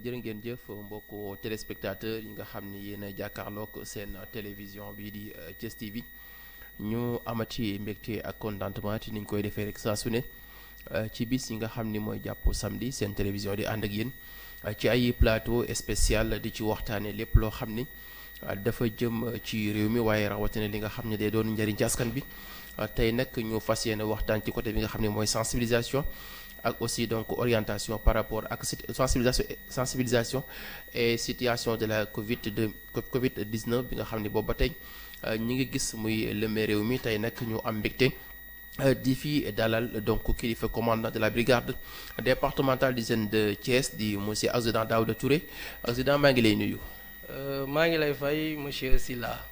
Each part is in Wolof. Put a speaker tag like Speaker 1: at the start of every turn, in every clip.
Speaker 1: jërë ngeen jëf mbokku téléspectateur yi nga xam ni yéen a jàkkaarloog seen télévision bii di Thiès TV ñu amati mbégte ak contentement ci niñ koy defee rek saa su ne ci bis yi nga xam ni mooy jàpp samedi seen télévision di ànd ak yéen ci ay plateau spécial di ci waxtaane lépp loo xam ni dafa jëm ci réew mi waaye rawatina li nga xam ne day doon njëriñ ci askan bi tey nag ñu fas yéene waxtaan ci côté bi nga xam ne mooy sensibilisation ak aussi donc orientation par rapport ak sensibilisation et situation de la Covid-19 bi nga xam ne boobu ba tey ñi ngi gis muy lëmbee réew mi tey nag ñu am mbégte di fi dalal donc kilifa commandant de la brigade départementale d'hygiène de Thiès di monsieur Accident Daouda Touré Accident maa ngi lay nuyu.
Speaker 2: maa ngi lay fay monsieur Sylla.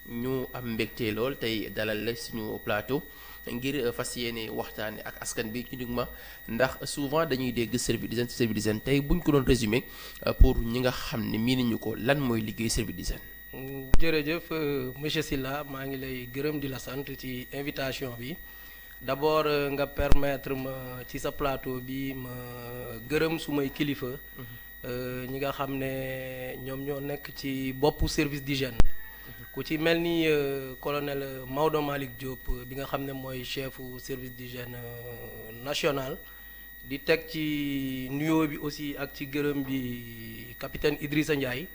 Speaker 1: ñu am mbégte lool tey dalal la suñu plateau ngir fas yéene waxtaane ak askan bi ci ma ndax souvent dañuy dégg service d'hygiène tey buñ ko doon résumé pour ñi nga xam ne miinuñu ko lan mooy liggéey service d'hygiène.
Speaker 2: jërëjëf monsieur Sylla maa ngi lay gërëm di la sant ci invitation bi d'abord nga permettre ma ci sa plateau bi ma gërëm sumay kilifa. ñi nga xam ne ñoom ñoo nekk ci boppu service d'hygiène ku ci mel ni colonel Maodo Malick Diop bi nga xam ne mooy chefu service d'hygiène national di teg ci nuyoo bi aussi ak ci gërëm bi capitaine Idrissa Ndiaye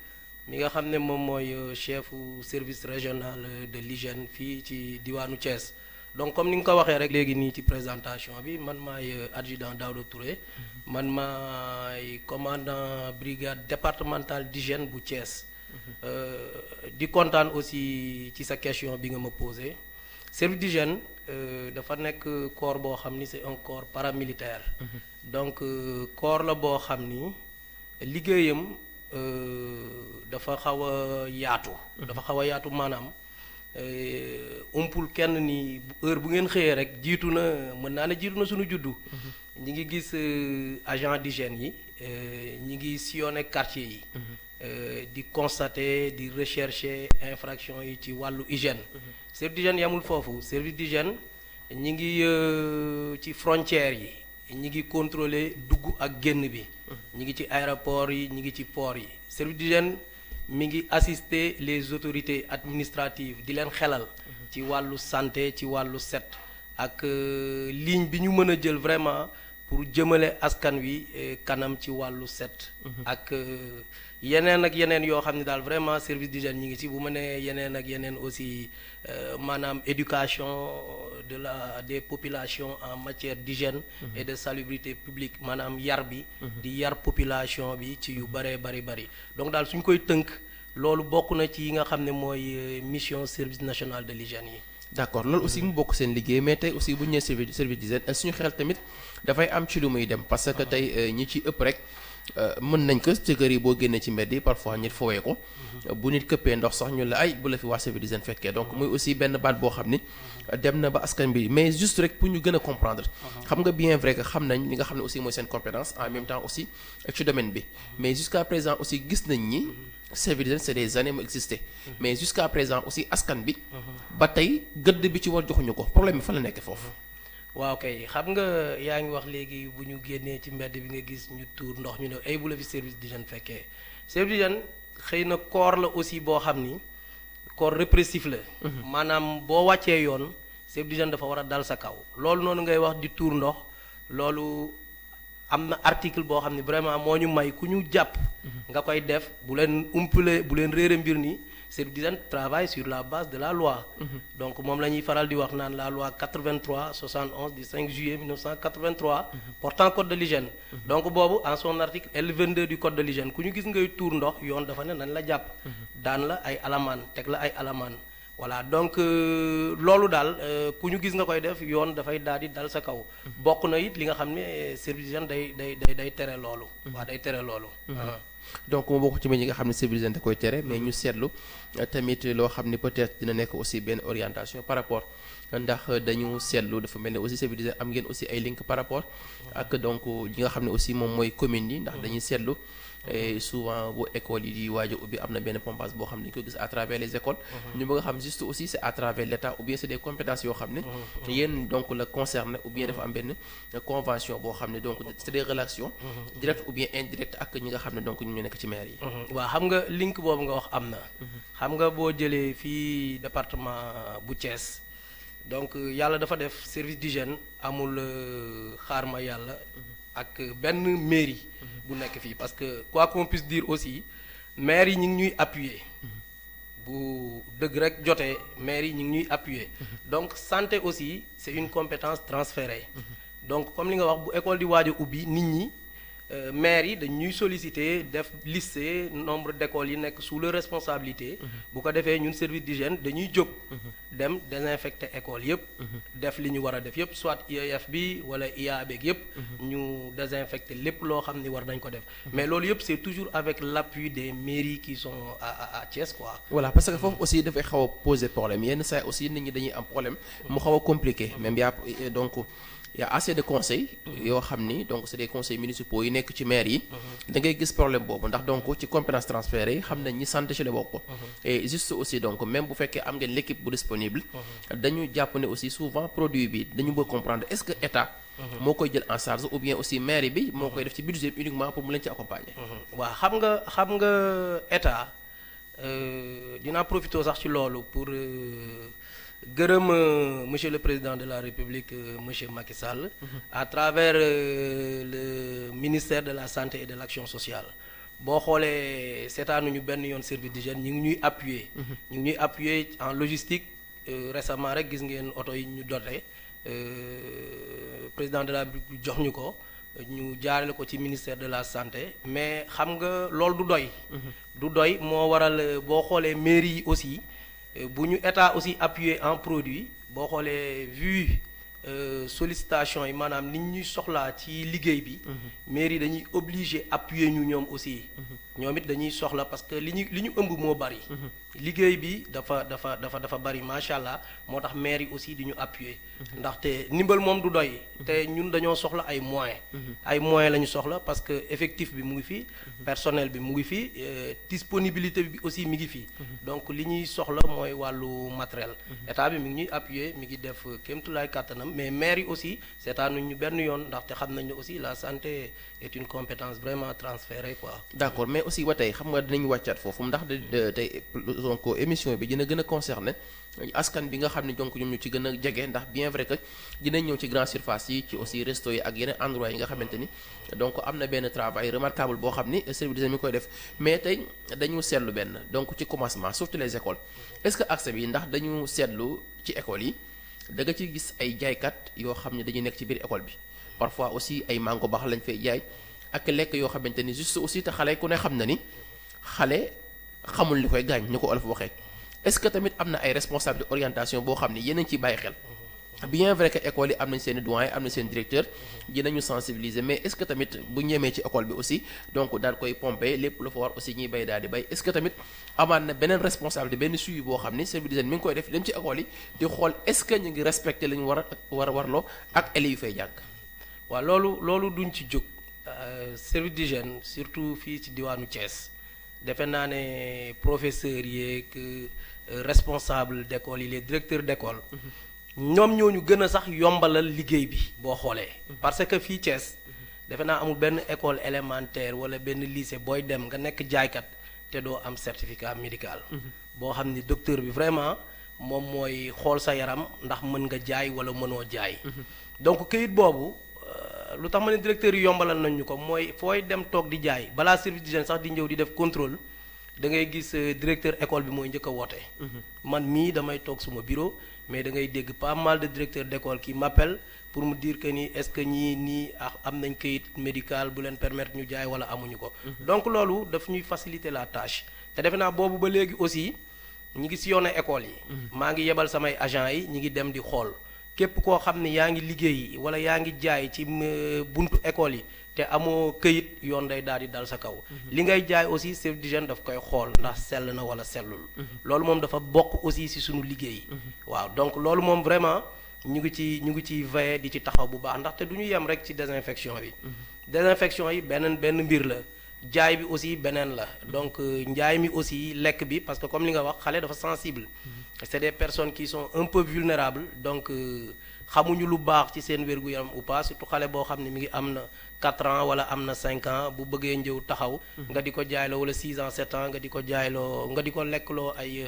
Speaker 2: mi nga xam ne moom mooy chefu service régional de l'hygiène fii ci diwaanu Thiès donc comme ni nga ko waxee rek léegi nii ci présentation bi man maay adjudant Daouda Touré man maay commandant brigade départementale d'hygiène bu Thiès di kontaan aussi ci sa question bi nga ma posé service d'hygiène dafa nekk corps boo xam ni c'est un corps paramilitaire donc corps la boo xam ni liggéeyam dafa xaw a yaatu maanaam umpul kenn ni heure bu ngeen xëyee rek jiitu na mën naa ne jiitu na suñu juddu ñi ngi gis agent d'hygiène yi ñi ngi sillonner quartier yi di constater di rechercher infraction yi ci wàllu hygiène service d'hygiène yamul foofu service d'hygiène ñi ngi ci frontières yi ñi ngi contrôler dugg ak génn bi ñi ngi ci aéroport yi ñi ngi ci port yi service d'hygiène mi ngi assister les autorités administratives di leen xelal ci wàllu santé ci wàllu set ak ligne bi ñu mën a jël vraiment pour jëmale askan wi kanam ci wàllu set ak yeneen ak yeneen yoo xam ne daal vraiment service d'hygiène ñi ngi ci bu ma nee yeneen ak yeneen aussi maanaam éducation des populations en matière d'hygiène et de salubrité publique maanaam yar bi di yar population bi ci yu bëree bari donc daal suñ koy tënk loolu bokk na ci yi nga xam ne mooy mission service national de l'hygiène yi.
Speaker 1: d'accord loolu aussi mu bokk seen liggéey mais tey aussi bu ñu nee service d'hygiène suñu xel tamit dafay am ci lu muy dem parce que tey ñi ci ëpp rek mën nañ ko ci kër yi boo génnee ci mbedd yi parfois nit fowee ko bu nit këppee ndox sax ñu la ay bu la fi waa service d'hygiène fekkee donc muy aussi benn baat boo xam ni dem na ba askan bi mais juste rek pour ñu gën a comprendre xam nga bien vrai que xam nañ li nga xam ne aussi mooy seen compétence en même temps aussi ci domaine bi mais jusqu'à présent aussi gis nañ ni service d'hygiène c'est des années mu existé mais jusqu'à présent aussi askan bi ba tey gëdd bi ci war joxuñu ko problème bi fa la nekk foofu.
Speaker 2: waaw kay xam nga yaa ngi wax léegi bu ñu génnee ci mbedd bi nga gis ñu tuur ndox ñu ne ay bu la fi service d'hygiène fekkee service d'hygiène xëy na corps la aussi boo xam ni corps répressif la maanaam boo wàccee yoon service d'hygiène dafa war a dal sa kaw loolu noonu ngay wax di tuur ndox loolu am na article boo xam ne vraiment moo ñu may ku ñu jàpp nga koy def bu leen umpale bu leen réere mbir ni service d'hygiène travaille sur la base de la loi donc moom la ñuy faral di wax naan la loi 83/71 du 5 juillet 1983 portant code de l'hygiène donc boobu en son article L22 du code de l'hygiène ku ñu gis ngay tuur ndox yoon dafa ne nañ la jàpp daan la ay alamaan teg la ay alamaan voilà donc loolu daal ku ñu gis nga koy def yoon dafay daal di dal sa kaw bokk na it li nga xam ne service d'hygiène day tere loolu waaw day tere loolu
Speaker 1: donc moo bokk ci ñi nga xam ne service d'hygiène da koy tere mais ñu seetlu tamit loo xam ne peut-être dina nekk aussi benn orientation par rapport ndax dañu seetlu dafa mel ne aussi service d'hygiène am ngeen aussi ay link par rapport ak donc ñi nga xam ne aussi moom mooy communes yi ndax dañuy seetlu et souvent bu école yi di waaj a ubbi am na benn pompage boo xam ne dañu ko gis à travers les écoles. ñu bëgg a xam juste aussi c'est à travers l'État ou bien c'est des compétences yoo xam ne. yéen donc la concerné ou bien dafa am benn convention boo xam ne donc c'est des relations. directes ou bien indirectes ak ñi nga xam ne donc ñu nekk ci maire yi.
Speaker 2: waaw xam nga link boobu nga wax am na. xam nga boo jëlee fii département bu Thiès. donc yàlla dafa def service d'hygiène amul xaar ma yàlla ak benn mairie bu nekk fii parce que quoi qu'on puisse dire aussi maire yi ñu ngi ñuy appuyer bu dëgg rek jotee maire yi ñu ngi ñuy appuyer donc santé aussi c'est une compétence transférée donc comme li nga wax bu école di waaj a ubbi nit ñi maire yi dañuy solliciter def liste nombre d'écoles yi nekk sous leur responsabilité bu ko defee ñun service d'hygiène dañuy jóg dem désinfecter école yépp def li ñu war a def yépp soit IEF bi wala IA beeg yépp ñu désinfecter lépp loo xam ni war nañ ko def mais loolu yépp c'est toujours avec l'appui des mairies qui sont à Thiès quoi.
Speaker 1: voilà parce que foofu aussi dafay xaw a poser problème yenn saa aussi nit ñi dañuy am problème mu xaw a compliqué même yaa donc il y a assez de conseils yoo xam ni donc c'est des conseils municipaux yi nekk ci maire yi da ngay gis problème boobu ndax donc ci compétence transférée yi xam nañ ñi santé ci la bokk et juste aussi donc même bu fekkee am ngeen l'équipe bu disponible dañu jàpp ne aussi souvent produit bi dañu bëgg comprendre est-ce que état moo koy jël en charge ou bien aussi maire bi moo koy def ci budget uniquement pour mu leen ci accompagner.
Speaker 2: waaw xam nga état dinaa profiter sax ci loolu pour gërëm monsieur le président de la République monsieur Macky Sall à travers le ministère de la santé et de l'action sociale boo xoolee seetaanuñu benn yoon service d'hygiène ñu ngi ñuy appuyer ñu ngi ñuy appuyer en logistique récemment rek gis ngeen oto yi ñu doté président de la République jox ñu ko ñu jaarale ko ci ministère de la santé mais xam nga loolu du doy moo waral boo xoolee mairie yi aussi bu ñu état aussi appuyé en produit boo xoolee vu sollicitation yi maanaam ni ñuy soxlaa ci liggéey bi mairie dañuy obligé appuyer ñu ñoom aussi ñoom it dañuy soxla parce que li ñu ëmb moo bari liggéey bi dafa bari macha allah moo tax maire yi aussi di ñu appuyer ndaxte ndimbal moom du doy te ñun dañoo soxla ay moyens la ñu soxla parce que effectif bi mu ngi fi personnel bi mu ngi fi disponibilité bi aussi mi ngi fi donc li ñuy soxla mooy wàllu matériel état bi mi ngi ñuy appuyer mi ngi def kéemtulaay kàttanam mais maire yi aussi seetaanuñ ñu benn yoon ndaxte xam nañ ne aussi la santé est une compétence vraiment transférée quoi.
Speaker 1: d'accord mais aussi ba tey xam nga dinañ wàccaat foofu ndax tey donc émission bi dina gën a concerné askan bi nga xam ne donc ñoom ñu ci gën a jege ndax bien vrai que dinañ ñëw ci grande surface yi ci aussi resto yi ak yeneen endroit yi nga xamante ni donc am na benn travail remarquable boo xam ni service d'hygiène mi koy def mais tey dañu seetlu benn donc ci commencement surtout les écoles est-ce que accès bi ndax dañu seetlu ci écoles yi da nga ci gis ay jaaykat yoo xam ne dañuy nekk ci biir école bi parfois aussi ay mango baax lañ fay jaay ak lekk yoo xamante ni juste aussi te xale ku ne xam na ni xale xamul li koy gaañ ni ko olof waxee est-ce que tamit am na ay responsabilité orientation boo xam ne yéen a ngi ciy bàyyi xel bien vrai que école yi am nañ seen i doyen am nañ seen directeur dinañu sensibiliser mais est-ce que tamit bu ñemee ci école bi aussi donc daal koy pomper lépp lu fa war aussi ñuy bay daal di bay est-ce que tamit amaan na beneen responsabilité benn suivi boo xam ni service d'hygiène mi ngi koy def dem ci école yi di xool est-ce que ñu ngi respecter li ñu war a warloo ak élèves yu fay jàng.
Speaker 2: waaw loolu duñ ci jóg service d'hygiène surtout fii ci diwaanu Thiès defe naa ne professeurs yeeg responsable d'école yi les directeurs d'école ñoom ñoo ñu gën a sax yombalal liggéey bi boo xoolee parce que fii Thiès defe naa amul benn école élémentaire wala benn lycée booy dem nga nekk jaaykat te doo am certificat médical boo xam ni docteur bi vraiment moom mooy xool sa yaram ndax mën nga jaay wala mënoo jaay donc këyit boobu lu tax ma ne directeur yi yombalal nañ ñu ko mooy fooy dem toog di jaay balaa service d'hygiène sax di ñëw di def contrôle da ngay gis directeur école bi mooy njëkk a woote man mii damay toog suma bureau mais da ngay dégg pas mal de directeurs d'école qui m'appellent pour me dire que ni est-ce que ñii nii am nañ kayit médical bu leen permettre ñu jaay wala amuñu ko donc loolu daf ñuy faciliter la tâche te defe naa boobu ba léegi aussi ñi ngi sillonné école yi maa ngi yebal samay agents yi ñi ngi dem di xool képp koo xam ne yaa ngi liggéey wala yaa ngi jaay ci buntu école yi te amoo këyit yoon day daal di dal sa kaw li ngay jaay aussi service d'hygiène daf koy xool ndax sell na wala sellul loolu moom dafa bokk aussi ci suñu liggéey waaw donc loolu moom vraiment ñu ngi ci veiller di ci taxaw bu baax ndaxte du ñu yem rek ci désinfection bi désinfection yi benn mbir la jaay bi aussi beneen la donc njaay mi aussi lekk bi parce que comme li nga wax xale dafa sensible c'est des personnes qui sont un peu vulnérables donc xamuñu lu baax ci seen wér-gu-yaram ou pas surtout xale boo xam ne mi ngi am na 4 ans wala am na 5 ans bu bëggee njëw taxaw nga di ko jaayloo wala 6 ans 7 ans nga di ko jaayloo nga di ko lekkloo ay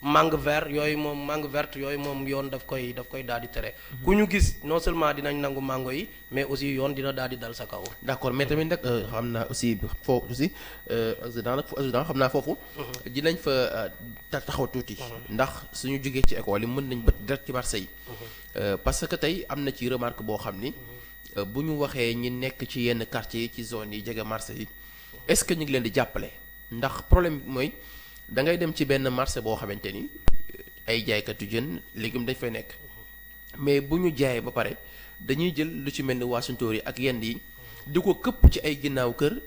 Speaker 2: mangue vert yooyu moom mangue verte yooyu moom yoon daf koy daal di tere ku ñu gis non seulement dinañ nangu mango yi mais aussi yoon dina daal di dal sa kaw.
Speaker 1: d'accord mais tamit nag xam naa aussi foofu aussi adjudant xam naa foofu dinañ fa taxaw tuuti ndax suñu jógee ci école yi mën nañ bët direct ci marché yi parce que tey am na ci remarque boo xam ni bu ñu waxee ñi nekk ci yenn quartier yi ci zone yi jege marché yi est-ce que ñu ngi leen di jàppale ndax problème bi mooy da ngay dem ci benn marché boo xamante ni ay jaaykatu jën légumes dañ fay nekk mais bu ñu jaayee ba pare dañuy jël lu ci mel ni waasuntóor yi ak yenn yi di ko këpp ci ay ginnaaw kër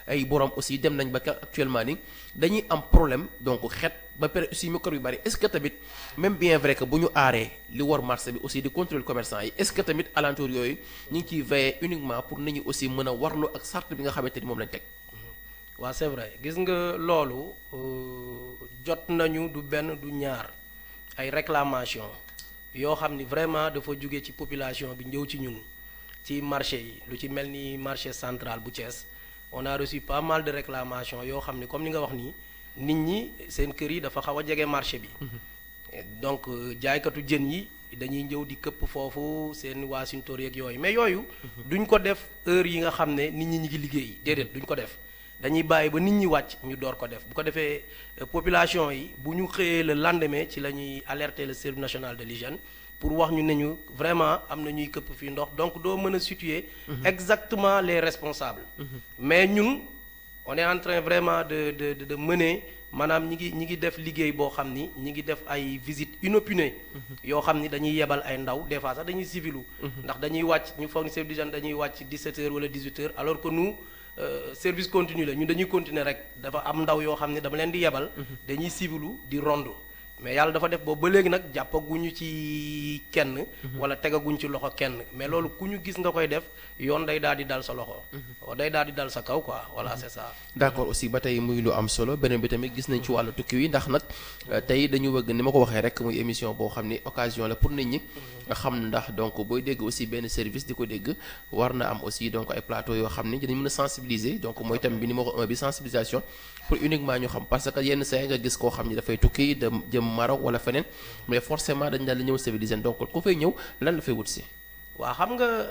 Speaker 1: ay borom aussi dem nañ ba actuellement ni dañuy am problème donc xet ba pare aussi microbe yu bari est-ce que tamit même bien vrai que bu ñu aaree li war marché bi aussi di contrôler commerçant yi est-ce que tamit alentour yooyu ñu ngi ciy veiller uniquement pour nit ñi aussi mën a warlu ak charte bi nga xamante ni moom lañ teg.
Speaker 2: waaw c'est vrai gis nga loolu jot nañu du benn du ñaar ay réclamation yoo xam ni vraiment dafa jóge ci population bi ñëw ci ñun ci marché yi lu ci mel ni marché central bu Thiès on a reçu pas mal de réclamations yoo xam ni comme ni nga wax nii nit ñi seen kër yi dafa xaw a jege marché bi donc jaaykatu jën yi dañuy ñëw di këpp foofu seen waasintóor yeeg yooyu mais yooyu duñ ko def heure yi nga xam ne nit ñi ñi ngi liggéey déedéet duñ ko def dañuy bàyyi ba nit ñi wàcc ñu door ko def bu ko defee population yi bu ñu xëyee le lendemain ci la ñuy alerter le service national de l'hygiène pour wax ñu ne ñu vraiment am na ñuy këpp fii ndox donc doo mën a situer exactement les responsables mais ñun on est en train vraiment de mener maanaam ñi ngi def liggéey boo xam ni ñi ngi def ay visites inopinées yoo xam ni dañuy yebal ay ndaw des fois sax dañuy civilu ndax dañuy wàcc ñu foog ni service d'hygiène dañuy wàcc 17h wala 18h alors que nous service continu la ñun dañuy continuer rek dafa am ndaw yoo xam ne dama leen di yebal dañuy civilu di ronde mais yàlla dafa def boobu ba léegi nag jàppaguñu ci kenn wala tegaguñ ci loxo kenn mais loolu ku ñu gis nga koy def yoon day daal di dal sa loxo day daal di dal sa kaw quoi voilà c'est ça.
Speaker 1: d'accord aussi ba tey muy lu am solo beneen bi tamit gis nañ ci wàllu tukki wi ndax nag tey dañu bëgg ni ma ko waxee rek muy émission boo xam ni occasion la pour nit ñi xam ndax donc booy dégg aussi benn service di ko dégg war na am aussi donc ay plateau yoo xam ni dañu mën a sensibiliser donc mooy tam bi numéro 1 bi sensibilisation pour uniquement ñu xam parce que yenn saa nga gis koo xam ni dafay tukki dem jëm Maroc wala feneen mais forcément dañ daal di ñëw stabiliser donc ku fay ñëw lan la fay wut si.
Speaker 2: waaw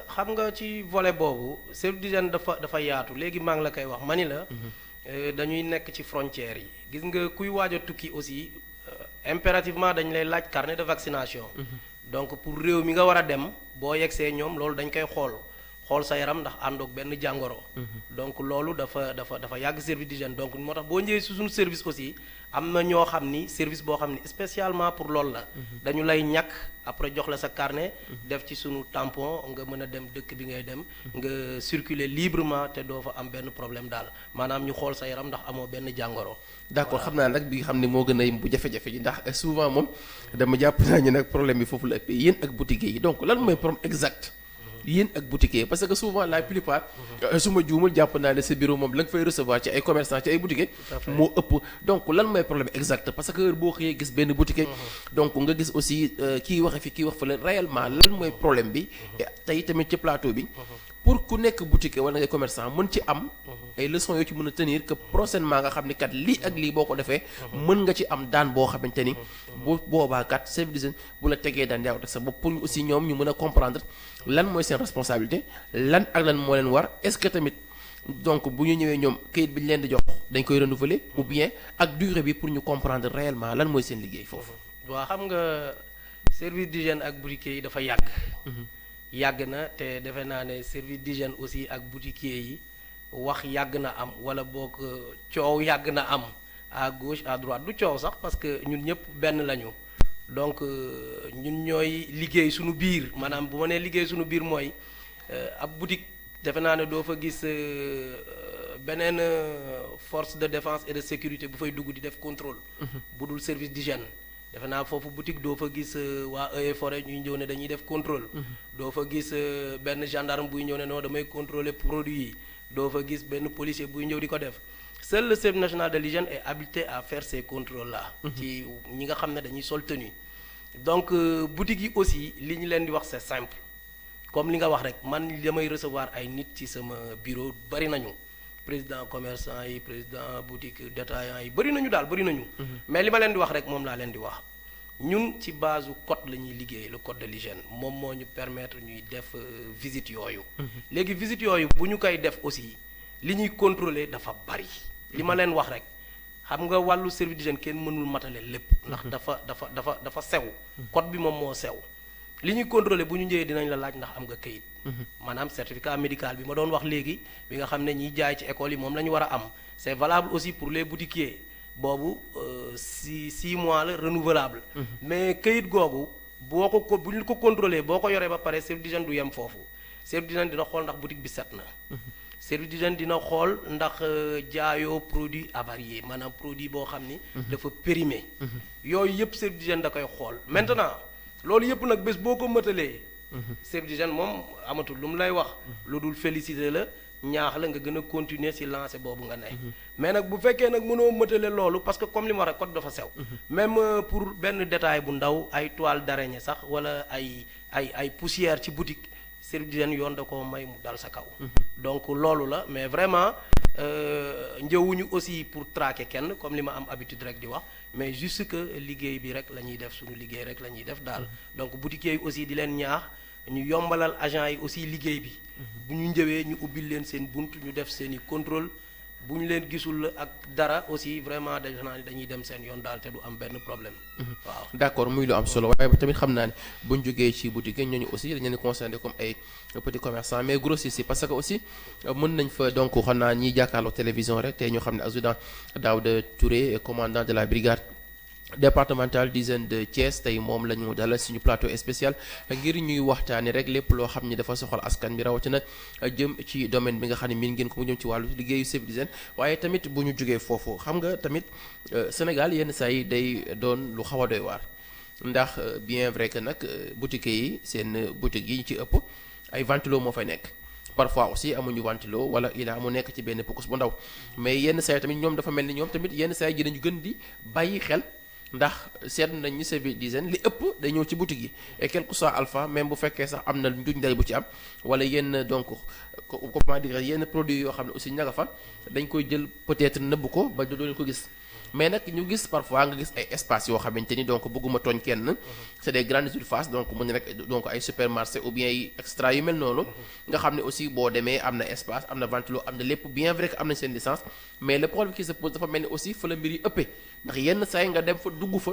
Speaker 2: xam nga ci volet boobu service d'hygiène dafa yaatu léegi maa ngi la koy wax ma ni la dañuy nekk ci frontières yi gis nga kuy waaj a tukki aussi impérativement dañ lay laaj carnet de vaccination donc pour réew mi nga war a dem boo yegsee ñoom loolu dañ koy xool sa yaram ndax àndoog benn jàngoro donc loolu dafa yàgg service d'hygiène donc moo tax boo ñëwee si suñu service aussi am na ñoo xam ni service boo xam ni spécialement pour loolu la dañu lay ñàkk après jox la sa carnet def ci sunu tampon nga mën a dem dëkk bi ngay dem nga circuler librement te doo fa am benn problème daal maanaam ñu xool sa yaram ndax amoo benn jàngoro.
Speaker 1: d'accord xam naa nag bi xam ne moo gën a bu jafe-jafe ji ndax souvent moom dama jàpp naa ñu nag problème bi foofu la ëppee yéen ak boutique yi donc lan mooy problème exact yéen ak boutique parce que souvent la plupart su ma juumul jàpp naa ne sa bureau moom la nga fay recevoir ci ay commerçant ci ay boutique moo ëpp donc lan mooy problème exact parce que heure boo xëyee gis benn boutique donc nga gis aussi kii waxe fi kii wax fa la réellement lan mooy problème bi tey tamit ci plateau bi pour ku nekk boutique wala ngay commerçant mën ci am ay leçons yoo ci mën a tenir que prochainement nga xam ni kat lii ak lii boo ko defee mën nga ci am daan boo xamante ni bu boobaa kat service d'hygiène bu la tegee daan yaa ko teg sa bopp pour aussi ñoom ñu mën a comprendre lan mooy seen responsabilité lan ak lan moo leen war est-ce que tamit donc bu ñu ñëwee ñoom kayit bi ñu leen di jox dañ koy renouveler ou bien ak durée bi pour ñu comprendre réellement lan mooy seen liggéey foofu.
Speaker 2: waaw xam nga service d'hygiène ak boutiquier yi dafa yàgg. yàgg na te defe naa ne service d'hygiène aussi ak boutiquier yi wax yàgg na am wala boog coow yàgg na am à gauche à droite du coow sax parce que ñun ñëpp benn lañu donc ñun ñooy liggéey suñu biir maanaam bu ma nee liggéey suñu biir mooy ab boutique defe naa ne doo fa gis beneen force de défense et de sécurité bu fay dugg di def contrôle. bu dul service d'hygiène. defe naa foofu boutique doo fa gis waa Eaux et Forêts ñuy ñëw ne dañuy def contrôle. doo fa gis benn gendarme buy ñëw ne non damay contrôler produit yi doo fa gis benn policier buy ñëw di ko def seul le service national de l'hygiène est habilité à faire ces contrôles là. ci ñi nga xam ne dañuy sol tenue. donc boutique yi aussi li ñu leen di wax c'est simple comme li nga wax rek man damay recevoir ay nit ci sama bureau bari nañu président commerçant yi président boutique détaillant yi bari nañu daal bari nañu. mais li ma leen di wax rek moom laa leen di wax ñun ci base code la ñuy liggéey le code de l'hygiène moom moo ñu permettre ñuy def visite yooyu. léegi visite yooyu bu ñu koy def aussi li ñuy contrôler dafa bari. li ma leen wax rek xam nga wàllu service d'hygiène kenn mënul matale lépp. ndax dafa sew. code bi moom moo sew. li ñuy contrôler bu ñu ñëwee dinañ la laaj ndax am nga kayit. maanaam certificat médical bi ma doon wax léegi bi nga xam ne ñiy jaay ci école yi moom la ñu war a am c'est valable aussi pour les boutiquiers boobu 6 mois la renouvelable. mais kayit googu boo ko bu ñu ko contrôler boo ko yoree ba pare service d'hygiène du yem foofu service d'hygiène dina xool ndax boutique bi set na. service d'hygiène dina xool ndax jaayoo produit avarié maanaam produit boo xam ni. dafa périmé. yooyu yëpp service d'hygiène da koy xool maintenant loolu yëpp nag bés boo ko mëtalee. service d'hygiène moom amatul lu mu lay wax. lu dul féliciter la ñaax la nga gën a continuer ci lancer boobu nga ne. mais nag bu fekkee nag mënoo mëtale loolu parce que comme li ma wax rek code dafa sew. même pour benn détail bu ndaw ay toile d'araignée sax wala ay poussière ci boutique. service d'hygiène yoon da ko may mu dal sa kaw. donc loolu la mais vraiment njëwuñu aussi pour traquer kenn comme li ma am habitude rek di wax mais juste que liggéey bi rek la ñuy def suñu liggéey rek la ñuy def daal donc boutiquiers yi aussi di leen ñaax ñu yombalal agent yi aussi liggéey bi. bu ñu njëwee ñu ubbil leen seen bunt ñu def seen i contrôle bu ñu leen gisul ak dara aussi vraiment dañuy dem seen yoon daal te du am benn problème. waaw
Speaker 1: d'accord muy lu am solo waaye tamit xam naa ne bu ñu jógee ci boutique yi ñooñu aussi dañu leen considéré comme ay petits commerçants mais grossistes yi parce que aussi mën nañ fa donc xam naa ñiy jàkkaarloo télévision rek te ñoo xam ne adjudant Daouda Touré commandant de la brigade départementale d'hygiène de Thiès tey moom la ñu dalal suñu plateau spécial ngir ñuy waxtaane rek lépp loo xam ni dafa soxal askan bi rawatina jëm ci domaine bi nga xam ne miin ngeen ko mu jëm ci wàllu liggéeyu service d'hygiène waaye tamit bu ñu jógee foofu xam nga tamit Sénégal yenn saa yi day doon lu xaw a doy waar ndax bien vrai que nag boutique yi seen boutique yi ci ëpp ay ventilo moo fay nekk parfois aussi amuñu ventilo wala ilaa mu nekk ci benn pukus bu ndaw mais yenn saa yi tamit ñoom dafa mel ni ñoom tamit yenn saa yi ji dañu gën di bàyyi xel ndax seetlu nañ ni service d'hygiène li ëpp day ñëw ci boutique yi et quel que soit alpha même bu fekkee sax am na njuñ day bu ci am wala yenn donc comment dire yenn produits yoo xam ne aussi ña nga fa dañ koy jël peut-être nëbb ko ba doo leen ko gis mais nag ñu gis parfois nga gis ay espaces yoo xamante ni donc bëgguma tooñ kenn c'est des grandes surfaces donc mu ne rek donc ay supermarché ou bien ay extra yu mel noonu nga xam ne aussi boo demee am na espace am na ventilo am na lépp bien vrai que am nañ seen licence mais le problème qui se pose dafa mel ni aussi fa la mbir yi ëppee ndax yenn saa yi nga dem fa dugg fa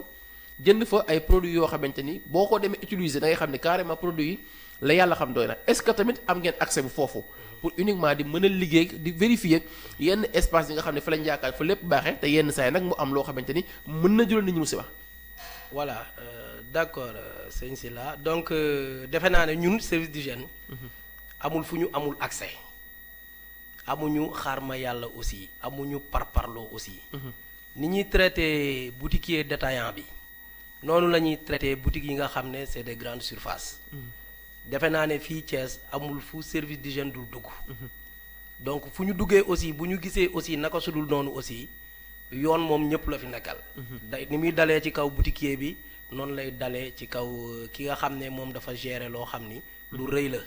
Speaker 1: jënd fa ay produits yoo xamante ni boo ko demee utiliser da ngay xam ne carrément produit yi la yàlla xam doy na est-ce que tamit am ngeen accès bu foofu pour uniquement di mën a liggéey di vérifier yenn espace yi nga xam ne fa lañ yaakaar fa lépp baaxee te yenn saa yi nag mu am loo xamante ni mën na jural nit ñi musiba.
Speaker 2: voilà d'accord sëñ Sylla donc defe naa ne ñun service d'hygiène amul fu ñu amul accès amuñu xaar ma yàlla aussi amuñu parparloo aussi. ni ñuy traité boutiquier détaillant bi noonu la ñuy traité boutique yi nga xam ne c'est des grandes surfaces. defe naa ne fii Thiès amul fu service d'hygiène dul dugg. donc fu ñu duggee aussi bu ñu gisee aussi naka sudul noonu aussi yoon moom ñëpp la fi nekkal. day ni muy dalee ci kaw boutiquier bi noonu lay dalee ci kaw ki nga xam ne moom dafa gérer loo xam ni lu rëy la.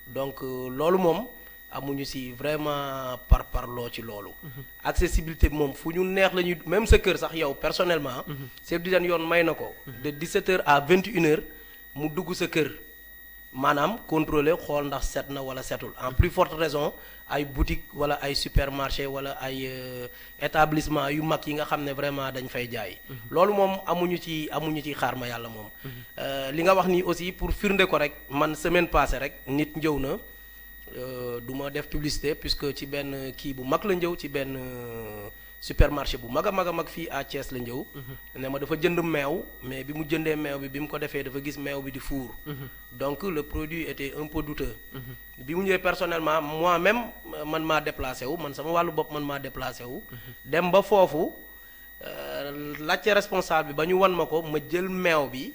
Speaker 2: donc loolu moom amuñu si vraiment parloo ci loolu. accessibilité bi moom fu ñu neex la ñuy même sa kër sax yow personnellement. service d'hygiène yoon may na ko. de 17h à 21h mu dugg sa kër. maanaam contrôler xool ndax set na wala setul en plus forte raison ay boutique wala ay supermarché wala ay établissement yu mag yi nga xam ne vraiment dañ fay jaay. loolu moom amuñu ci xaar ma yàlla moom. li nga wax nii aussi pour firnde ko rek man semaine passée rek nit njëw na du ma def publicité puisque ci benn kii bu mag la njëw ci benn supermarché bu mag a mag fii à Thiès la njëw. ne ma dafa jënd meew mais bi mu jëndee meew bi mu ko defee dafa gis meew bi di fuur. donc le produit était un peu douteux. bi mu ñëwee personnellement moi-même man maa déplacé wu man sama wàllu bopp man maa déplacé wu. dem ba foofu laajte responsable bi ba ñu wan ma ko ma jël meew bi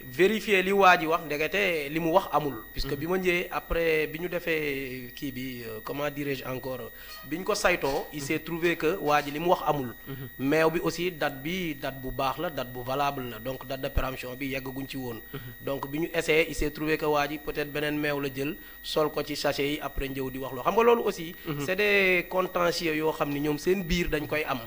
Speaker 2: vérifier li waa ji wax ndekete li mu wax amul. puisque bi ma ñëwee après bi ñu defee kii bi comment dirais-je encore bi ñu ko saytoo il s'est trouvé que waa ji li mu wax amul. meew bi aussi date bu baax la date bu valable la donc date de péremption bi yeggaguñ ci woon. donc bi ñu essayé il s'est trouvé que waa ji peut-être beneen meew la jël sol ko ci sachet yi après njëw di wax loo xam nga loolu aussi. c'est des contentieux yoo xam ni ñoom seen biir dañ koy am.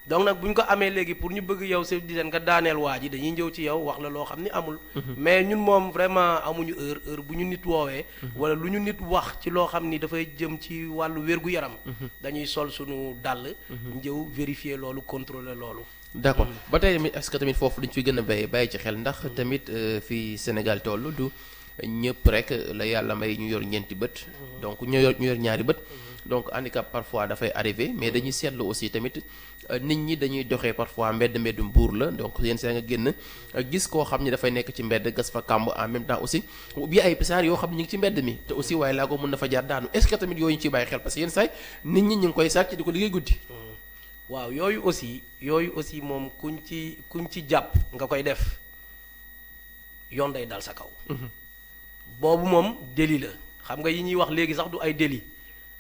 Speaker 2: donc nag bu ñu ko amee léegi pour ñu bëgg yow service d'hygiène nga daaneel waa ji dañuy ñëw ci yow wax la loo xam ni amul. mais ñun moom vraiment amuñu heure bu ñu nit woowee. wala lu ñu nit wax ci loo xam ni dafay jëm ci wàllu wér-gu-yaram. dañuy sol suñu dàll. njëw vérifier loolu contrôler loolu.
Speaker 1: d'accord ba tey tamit est-ce que tamit foofu dañu fi gën a bàyyi ci xel ndax tamit fii Sénégal toll du ñëpp rek la yàlla may ñu yor ñeenti bët. donc ñu yor ñaari bët. donc handicap parfois dafay arrivé mais dañuy seetlu aussi tamit nit ñi dañuy doxee parfois mbeddum buur la donc yenn saa nga génn gis koo xam ni dafay nekk ci mbedd gas fa kàmb en même temps aussi bi ay pisaar yoo xam ne ñu ngi ci mbedd mi te aussi waaye laa ko mën na fa jaar daanu est-ce que tamit yooyu ñu ciy bàyyi xel parce que yenn saay nit ñi ñu ngi koy sàcc di ko liggéey guddi.
Speaker 2: waaw yooyu aussi moom kuñ ci jàpp nga koy def yoon day dal sa kaw. boobu moom délit la xam nga yi ñuy wax léegi sax du ay délit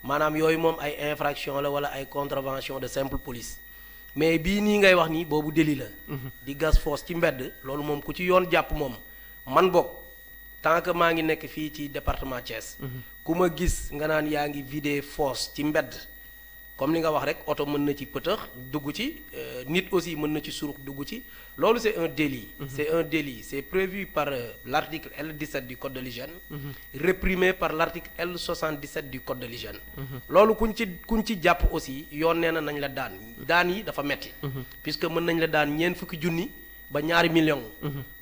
Speaker 2: maanaam yooyu moom ay infraction la wala ay contravention de simple police mais bii nii ngay wax nii boobu délit la. di gas fosse ci mbedd loolu moom ku ci yoon jàpp moom man bokk tant que maa ngi nekk fii ci département Thiès. ku ma gis nga naan yaa ngi vider fosse ci mbedd comme li nga wax rek oto mën na ci pëtëx dugg ci nit aussi mën na ci surux dugg ci loolu c'est un délit. c'est un délit c'est prévu par l'article L17 du code de l'hygiène. réprimé par l'article L77 du code de l'hygiène. loolu kuñ ci jàpp aussi yoon nee na nañ la daan yi dafa metti puisque mën nañ la daan ñeent fukki junni ba ñaari million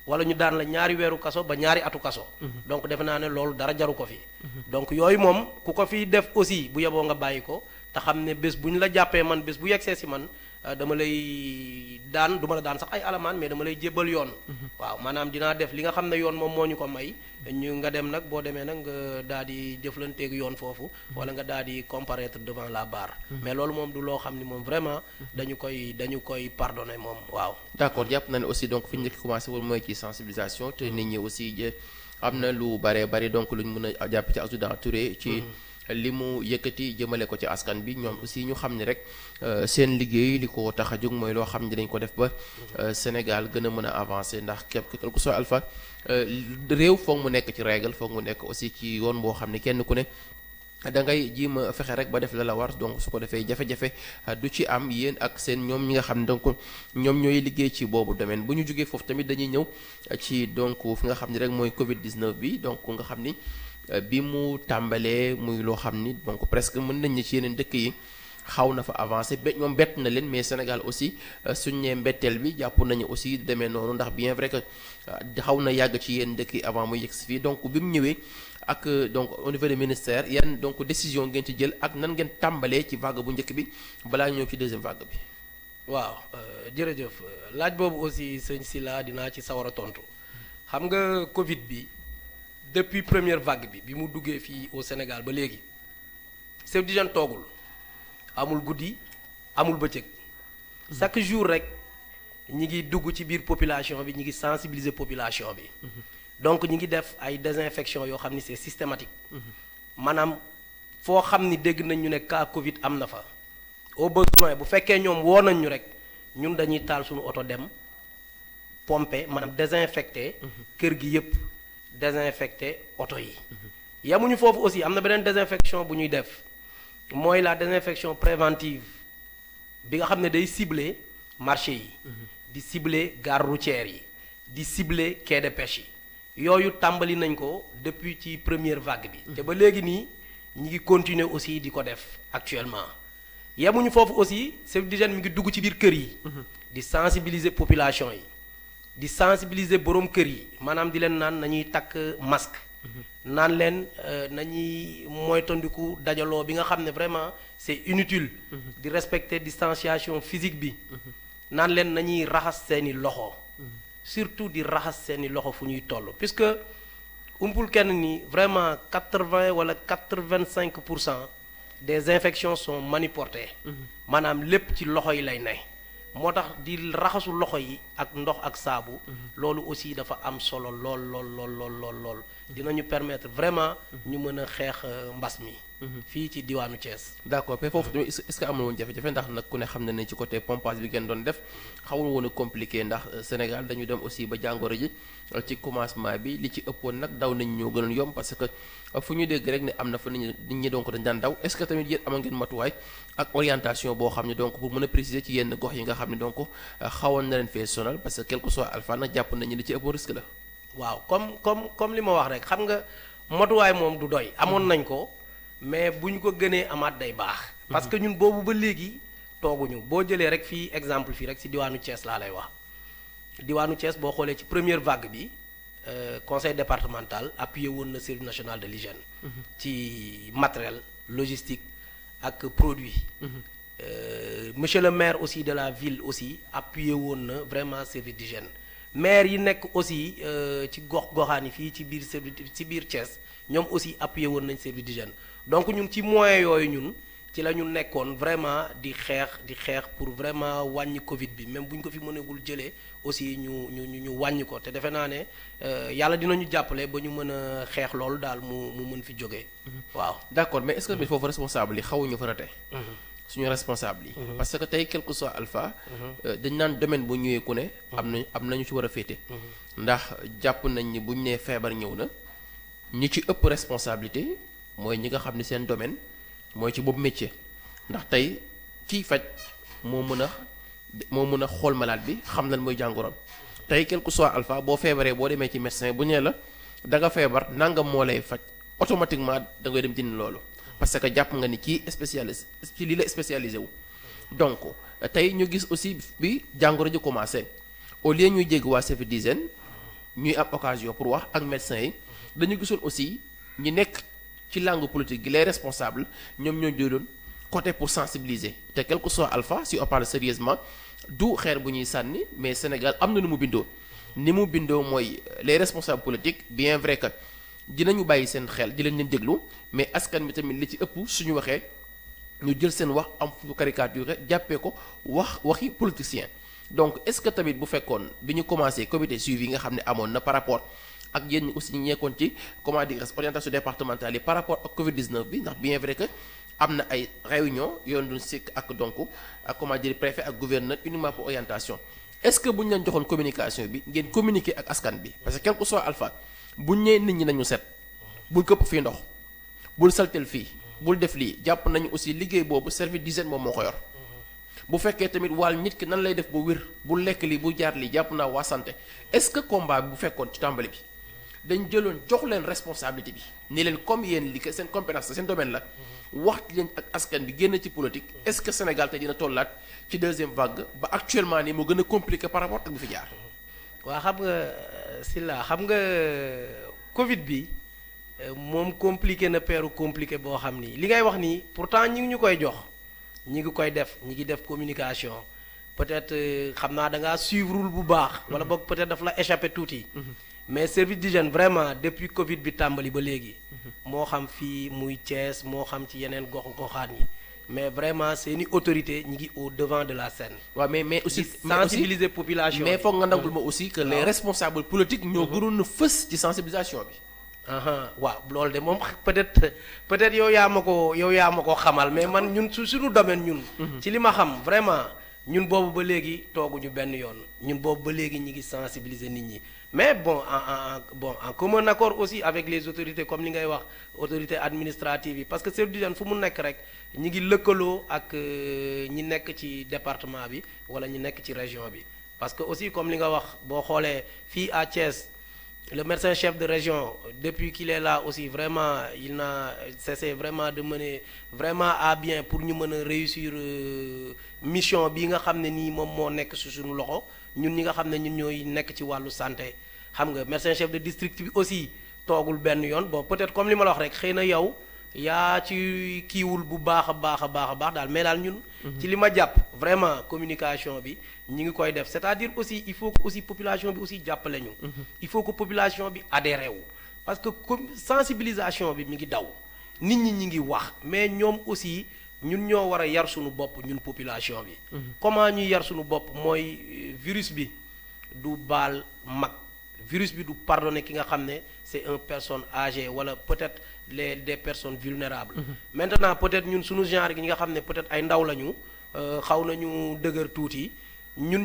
Speaker 2: wala ñu daan la ñaari weeru kaso ba ñaari atu kaso. donc defe naa ne loolu dara jaru ko fi. donc yooyu moom ku ko fi def aussi bu yeboo nga bàyyi ko. te xam ne bés bu ñu la jàppee man bés bu yegsee si man dama lay daan du ma la daan sax ay alamaan mais dama lay jébbal yoon. waaw maanaam dinaa def li nga xam ne yoon moom moo ñu ko may ñu nga dem nag boo demee nag nga daal di jëflanteeg yoon foofu wala nga daal di comparaître devant la barre. mais loolu moom du loo xam ni moom vraiment dañu koy pardonner moom waaw.
Speaker 1: d'accord jàpp na ne aussi donc fi ñu njëkk commencé woon mooy ci sensibilisation te nit ñi aussi am na lu bare bari donc lu ñu mën a jàpp ci Azoudane Touré ci. li mu yëkkati jëmale ko ci askan bi ñoom aussi ñu xam ne rek seen liggéey li ko tax a jóg mooy loo xam ne dañ ko def ba Sénégal gën a mën a avancer ndax képp ku soo alpha réew foog mu nekk ci règle foog mu nekk aussi ci yoon boo xam ne kenn ku ne da ngay jiim a fexe rek ba def la war donc su ko defee jafe-jafe du ci am yéen ak seen ñoom ñi nga xam ne donc ñoom ñooy liggéey ci boobu domaine bu ñu jógee foofu tamit dañuy ñëw ci donc fi nga xam ne rek mooy Covid 19 bi donc nga xam ni. bi mu tàmbalee muy loo xam ni donc presque mën nañ ne ci yeneen dëkk yi xaw na fa avancé ba ñoom bett na leen mais Sénégal aussi suñ nee mbetteel bi jàpp nañu aussi demee noonu ndax bien vrai que xaw na yàgg ci yenn dëkk yi avant muy yegg si fii donc bi mu ñëwee ak donc au niveau des ministères yan donc décision ngeen ci jël ak nan ngeen tàmbalee ci vague bu njëkk bi balaa ñëw ci deuxième vague bi.
Speaker 2: waaw jërëjëf laaj boobu aussi sëñ Sylla dinaa ci sawar a tontu xam nga Covid bi. depuis première vague bi mu duggee fii au Sénégal ba léegi service d'hygiène toogul amul guddi amul bëccëg chaque jour rek ñi ngi dugg ci biir population bi ñi ngi sensibiliser population bi donc ñi ngi def ay désinfection yoo xam ni c'est systématique maanaam foo xam ni dégg nañ ñu ne cas Covid am na fa au besoin bu fekkee ñoom woo nañ ñu rek ñun dañuy taal suñu oto dem pomper maanaam désinfecter kër gi yépp désinfecter oto yi yamuñu foofu aussi am na beneen désinfection bu ñuy def mooy la désinfection préventive bi nga xam ne day cibler marché yi di cibler gare routière yi di cibler quai de pêche yi yooyu tàmbali nañ ko depuis ci première vague bi te ba léegi nii ñi ngi continuer aussi di ko def actuellement yamuñu foofu aussi service d'hygiène mi ngi dugg ci biir kër yi di sensibiliser population yi di sensibiliser borom kër yi maanaam di leen naan nañuy takk masque naan leen nañuy moytandiku dajaloo bi nga xam ne vraiment c'est inutile di respecter distanciation physique bi naan leen nañuy raxas seeni loxo surtout di raxas seeni loxo fu ñuy toll puisque umpul kenn ni vraiment 80 wala 85% des infections sont maniportées maanaam lépp ci loxo yi lay ne moo tax di raxasu loxo yi ak ndox ak saabu loolu aussi dafa am solo lool dinañu permettre vraiment ñu mën a xeex mbas mi fii ci diwaanu Thiès.
Speaker 1: d'accord mais foofu tamit est-ce que amul woon jafe-jafe ndax nag ku ne xam na ne ci côté pompage bi ngeen doon def xawul woon a compliqué ndax Sénégal dañu dem aussi ba jàngoro ji ci commencement bi li ci ëppoon nag daw nañ ñoo gënoon yomb parce que fu ñu dégg rek ne am na fa nit ñi donc dañ daan daw est-ce que tamit yéen amoon ngeen matuwaay ak orientation boo xam ne donc pour mën a préciser ci yenn gox yi nga xam ne donc xawoon na leen fee sonal parce que quel que soit alpha nag jàpp nañu li ci ëpp risque la.
Speaker 2: waaw comme li ma wax rek xam nga matuwaay moom du doy amoon nañ ko mais bu ñu ko gënee amaat day baax. parce que ñun boobu ba léegi tooguñu boo jëlee rek fii exemple fii rek ci diwaanu Thiès laa lay wax diwaanu Thiès boo xoolee ci première vague bi conseil départemental appuyé woon na service national de l'hygiène ci matériel logistique ak produit. Monsieur le maire aussi de la ville aussi appuyé woon na vraiment service d'hygiène maire yi nekk aussi ci goxaan yi fii ci biir Thiès ñoom aussi appuyé woon nañ service d'hygiène donc ñun ci moyens yooyu ñun ci la ñu nekkoon vraiment di xeex pour vraiment wàññi Covid bi même bu ñu ko fi mënagul jëlee aussi ñu wàññi ko te defe naa ne yàlla dinañu jàppale ba ñu mën a xeex loolu daal mu mën fi jógee. waaw
Speaker 1: d'accord mais est-ce que foofu responsable yi xawuñu fa rate suñu responsable yi. parce que tey quel que soit alpha. dañ naan domaine bu ñëwee ku ne. am nañu ci war a féete. ndax jàpp nañ ni bu ñu nee feebar ñëw na ñi ci ëpp responsabilité mooy ñi nga xam ne seen domaine mooy ci boobu métier ndax tey kiy faj moo mën a xool malade bi xam lan mooy jàngoroom tey quel que soit alpha boo feebaree boo demee ci médecin bu ñee la da nga feebar nangam moo lay faj automatiquement da ngay dem jënd loolu. parce que jàpp nga ni kii spécialiste ci lii la spécialisé wu donc tey ñu gis aussi bi jàngoro ji commencé au lieu ñuy jéggi waa service d'hygiène ñuy am occasion pour wax ak médecins yi dañu gisoon aussi ñi nekk ci langue politique gi les responsables ñoom ñoo jëloon côté pour sensibiliser te quel que soit alpha si on parle sérieusement du xeer bu ñuy sànni mais Sénégal am na nu mu bindoo ni mu bindoo mooy les responsables politiques bien vrai que dinañu bàyyi seen xel di leen déglu mais askan bi tamit li ci ëpp suñu waxee ñu jël seen wax am fu caricature jàppee ko waxi politicien donc est-ce que tamit bu fekkoon bi ñu commencé comité suivi yi nga xam ne amoon na par rapport ak yéen ñi aussi ñu nekkoon ci comment dire orientation départementale yi par rapport ak Covid 19 bi ndax bien vrai que am na ay réunion yoon duñ sikk ak donc ak comment dire préfet ak gouverneur uniquement pour orientation est-ce que bu ñu leen joxoon communication bi ngeen communiquer ak askan bi parce que quel que soit alpha buñ nee nit ñi nañu set bul këpp fii ndox bul saltel fii bul def lii jàpp nañu aussi liggéey boobu service d'hygiène moom moo ko yor bu fekkee tamit wàll nit ki nan lay def ba wér bul lekk lii bu jaar lii jàpp naa waa santé est-ce que combat bi bu fekkoon ci tàmbali bi dañ jëloon jox leen responsabilité bi ni leen comme yéen li seen compétence seen domaine la wax leen ak askan bi génn ci politique est-ce que Sénégal te dina tollaat ci deuxième vague ba actuellement nii moo gën a compliqué par rapport ak bi fi jaar.
Speaker 2: waa xam nga Sylla xam nga Covid bi moom compliqué na peeru compliqué boo xam ni li ngay wax nii pourtant ñi ngi ñu koy jox ñi ngi koy def ñi ngi def communication peut-être xam naa da ngaa suivreul bu baax. wala boog peut-être daf la échappé tuuti. mais service d'hygiène vraiment depuis Covid bi tàmbali ba léegi. moo xam fii muy Thiès moo xam ci yeneen goxaan yi mais vraiment seeni autorité ñi ngi au devant de la scène.
Speaker 1: waaw mais aussi
Speaker 2: sensibiliser population
Speaker 1: mais foog nga nangul ma aussi que les responsables politiques ñoo gënoon a fës ci sensibilisation bi.
Speaker 2: waaw loolu de moom peut-être yow yaa ma ko xamal mais man ñun suñu domaine ñun. ci li ma xam vraiment ñun boobu ba léegi tooguñu benn yoon ñun boobu ba léegi ñi ngi sensibiliser nit ñi. mais bon en commun accord aussi avec les autorités comme li ngay wax autorités administratives yi parce que service d'hygiène fu mu nekk rek ñi ngi lëkkaloo ak ñi nekk ci département bi wala ñi nekk ci région bi parce que aussi comme li nga wax boo xoolee fii à Thiès le médecin chef de région depuis qu'il est là aussi vraiment il n'a cessé vraiment de mener vraiment à bien pour ñu mën a réussir mission bi nga xam ne nii moom moo nekk ci suñu loxo ñun ñi nga xam ne ñun ñooy nekk ci wàllu santé xam nga médecin chef de district bi aussi toogul benn yoon bon peut-être comme li ma la wax rek xëy na yow yaa ci kiiwul bu baax a baax daal mais daal ñun. ci li ma jàpp vraiment communication bi ñi ngi koy def c'est-à-dire aussi il faut que aussi population bi aussi jàppale ñu. il faut que population bi adhéré wu parce que comme sensibilisation bi mi ngi daw nit ñi ñi ngi wax mais ñoom aussi ñun ñoo war a yar suñu bopp ñun population bi. comment ñuy yar suñu bopp mooy virus bi du baal mag virus bi du pardonner ki nga xam ne c'est une personne âgée wala peut-être des personnes vulnérables. maintenant peut-être ñun suñu genre gi nga xam ne peut-être ay ndaw lañu xaw nañu dëgër tuuti. ñun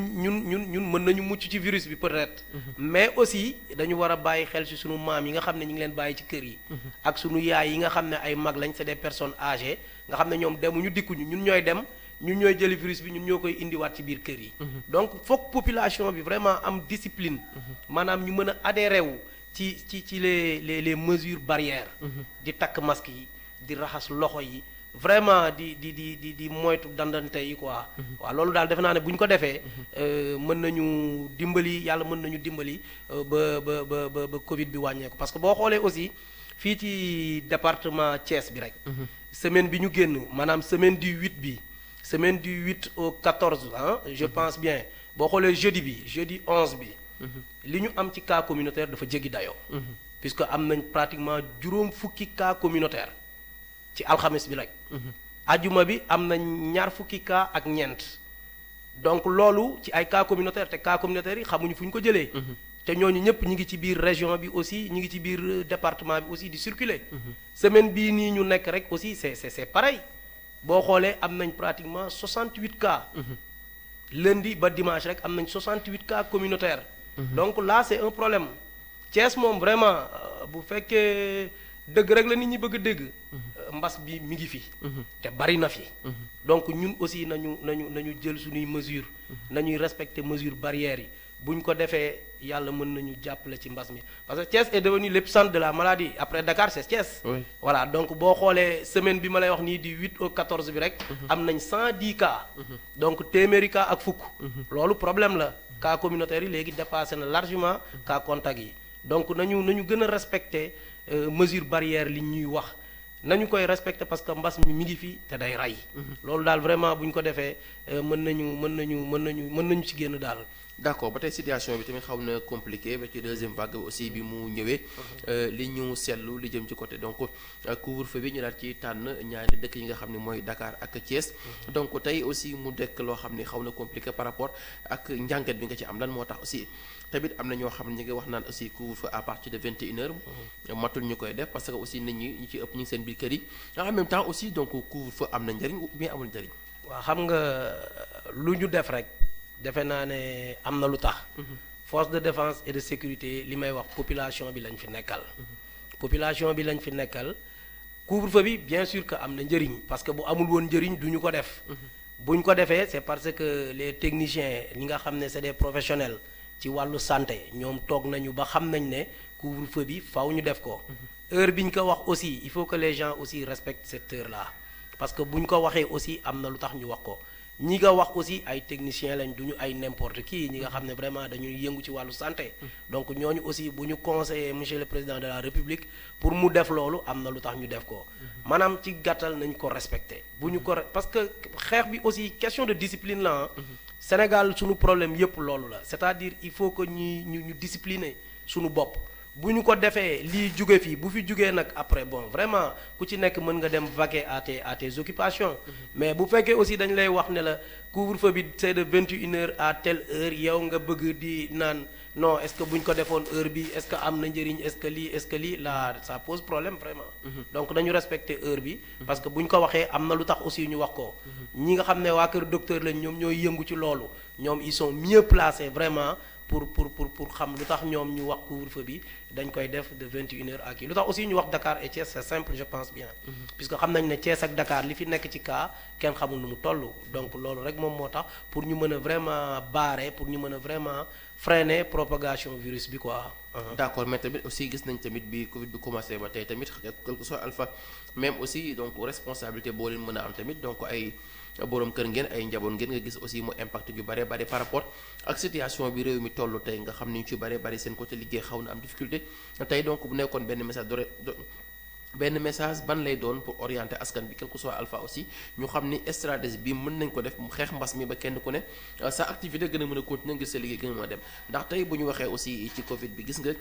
Speaker 2: mën nañu mucc ci virus bi peut-être. mais aussi dañu war a bàyyi xel ci sunu maam yi nga xam ne ñu ngi leen bàyyi ci kër yi. ak sunu yaay yi nga xam ne ay mag lañ c'est des personnes âgées nga xam ne ñoom demuñu dikkuñu ñun ñooy dem ñun ñooy jëli virus bi ñun ñoo koy indiwaat ci biir kër yi. donc foog population bi vraiment am discipline. maanaam ñu mën a adhéré wu ci les mesures barrières. di takk masque yi di raxas loxo yi. vraiment di moytu dandante yi quoi. waaw loolu daal defe naa ne bu ñu ko defee. mën nañu dimbali yàlla mën nañu dimbali ba Covid bi wàññeeku parce que boo xoolee aussi fii ci département Thiès bi rek. semaine bi ñu génn maanaam semaine du 8 bi semaine du 8 au 14 ah je pense bien boo xoolee jeudi 11 bi. li ñu am ci cas communautaire dafa jéggi dayoo. puisque am nañ pratiquement juróom fukki cas communautaire. ci alxames bi rek. ajuma bi am na ñaar fukki cas ak ñeent. donc loolu ci ay cas communautaire te cas communautaire yi xamuñu fu ñu ko jëlee. te ñooñu ñëpp ñi ngi ci biir région bi aussi ñi ngi ci biir département bi aussi di circuler. semaine bii nii ñu nekk rek aussi c'est pareil boo xoolee am nañ pratiquement 68 cas. lundi ba dimanche rek am nañ 68 cas communautaire. donc là c'est un problème. Thiès moom vraiment bu fekkee. dëgg rek la nit ñi bëgg a dégg. mbas bi mi ngi fi. te bari na fi. donc ñun aussi nañu jël suñuy mesures. nañuy respecter mesures barrières yi bu ñu ko defee yàlla mën nañu jàppale ci mbas mi parce que Thiès est devenu l'épicentre de la maladie après Dakar c'est Thiès. Oui. Voilà donc boo xoolee semaine bi ma lay wax nii di 8 au 14 bi rek. am nañ 110 cas. donc téeméeri cas ak fukk. loolu problème la cas communautaire yi léegi dépassé na largement cas contact yi donc nañu gën a respecter. mesure barrière li ñuy wax nañu koy respecter parce que mbas mi ngi fi te day rey. loolu daal vraiment bu ñu ko defee mën nañu ci génn daal.
Speaker 1: d'accord ba tey situation bi tamit xaw na compliqué ba ci deuxième vague aussi bi mu ñëwee li ñu seetlu li jëm ci côté donc couvre-feu bi ñu daal ci tànn ñaari dëkk yi nga xam ne mooy Dakar ak Thiès. donc tey aussi mu dekk loo xam ne xaw na compliqué par rapport ak njàngat bi nga ci am lan moo tax aussi. tamit am na ñoo xam ne ñu ngi wax naan aussi couvre-feu à partir de 21h. matul ñu koy def parce que aussi nit ñi ci ëpp ñu ngi seen biir kër yi en même temps aussi donc couvre-feu am na njëriñ ou bien amul njëriñ.
Speaker 2: waaw xam nga lu ñu def rek defe naa ne am na lu tax. force de défense et de sécurité li may wax population bi lañ fi nekkal. population bi lañ fi nekkal couvre-feu bi bien sûr que am na njëriñ parce que bu amul woon njëriñ du ñu ko def. bu ñu ko defee c'est parce que les techniciens ñi nga xam ne c'est des professionnels. ci wàllu santé ñoom toog nañu ba xam nañ ne couvre-feu bi faaw ñu def ko. heure bi ñu ko wax aussi il faut que les gens aussi respectent cette heure là parce que bu ñu ko waxee aussi am na lu tax ñu wax ko ñi nga wax aussi ay techniciens lañ du ñu ay n'importe qui ñi nga xam ne vraiment dañuy yëngu ci wàllu santé. donc ñooñu aussi bu ñu conseiller monsieur le président de la république pour mu def loolu am na lu tax ñu def ko. maanaam ci gàttal nañ ko respecter bu ñu ko parce que xeex bi aussi question de discipline la Sénégal suñu problème yépp loolu la c'est-à-dire il faut que ñu discipliner suñu bopp bu ñu ko defee lii jóge fii bu fi jógee nag après bon vraiment ku ci nekk mën nga dem vaquer à tes occupations. mais bu fekkee aussi dañ lay wax ne la couvre-feu bi c'est de 21h à telle heure yow nga bëgg di naan non est-ce que bu ñu ko defoon heure bi est-ce que am na njëriñ est-ce que lii là ça pose problème vraiment. donc dañu respecter heure bi. parce que bu ñu ko waxee am na lu tax aussi ñu wax ko. ñi nga xam ne waa kër docteur lañ ñoom ñooy yëngu ci loolu ñoom ils sont mieux placés vraiment pour xam lu tax ñoom ñu wax couvre-feu bi dañ koy def de 21h à kii lu tax aussi ñu wax Dakar et Thiès c'est simple je pense bien. puisque xam nañ ne Thiès ak Dakar li fi nekk ci cas kenn xamul nu mu toll donc loolu rek moom moo tax pour ñu mën a vraiment barrer pour ñu mën a vraiment freiner propagation virus bi quoi.
Speaker 1: d'accord mais tamit aussi gis nañ tamit bi Covid bi commencé ba tey tamit quel que soit alpha même aussi donc responsabilité boo leen mën a am tamit donc ay boroom kër ngeen ay njaboot ngeen nga gis aussi mu impact yu bare bare par rapport ak situation bi réew mi toll tey nga xam ni ñu ci bare bare seen côté liggéey xaw na am difficulté tey donc bu nekkoon benn message benn message ban lay doon pour orienter askan bi quel que soit alpha aussi ñu xam ni stratégie bi mën nañ ko def mu xeex mbas mi ba kenn ku ne sa activité gën a mën a continuer ngir sa liggéey gën a mën a dem ndax tey bu ñu waxee aussi ci Covid bi gis nga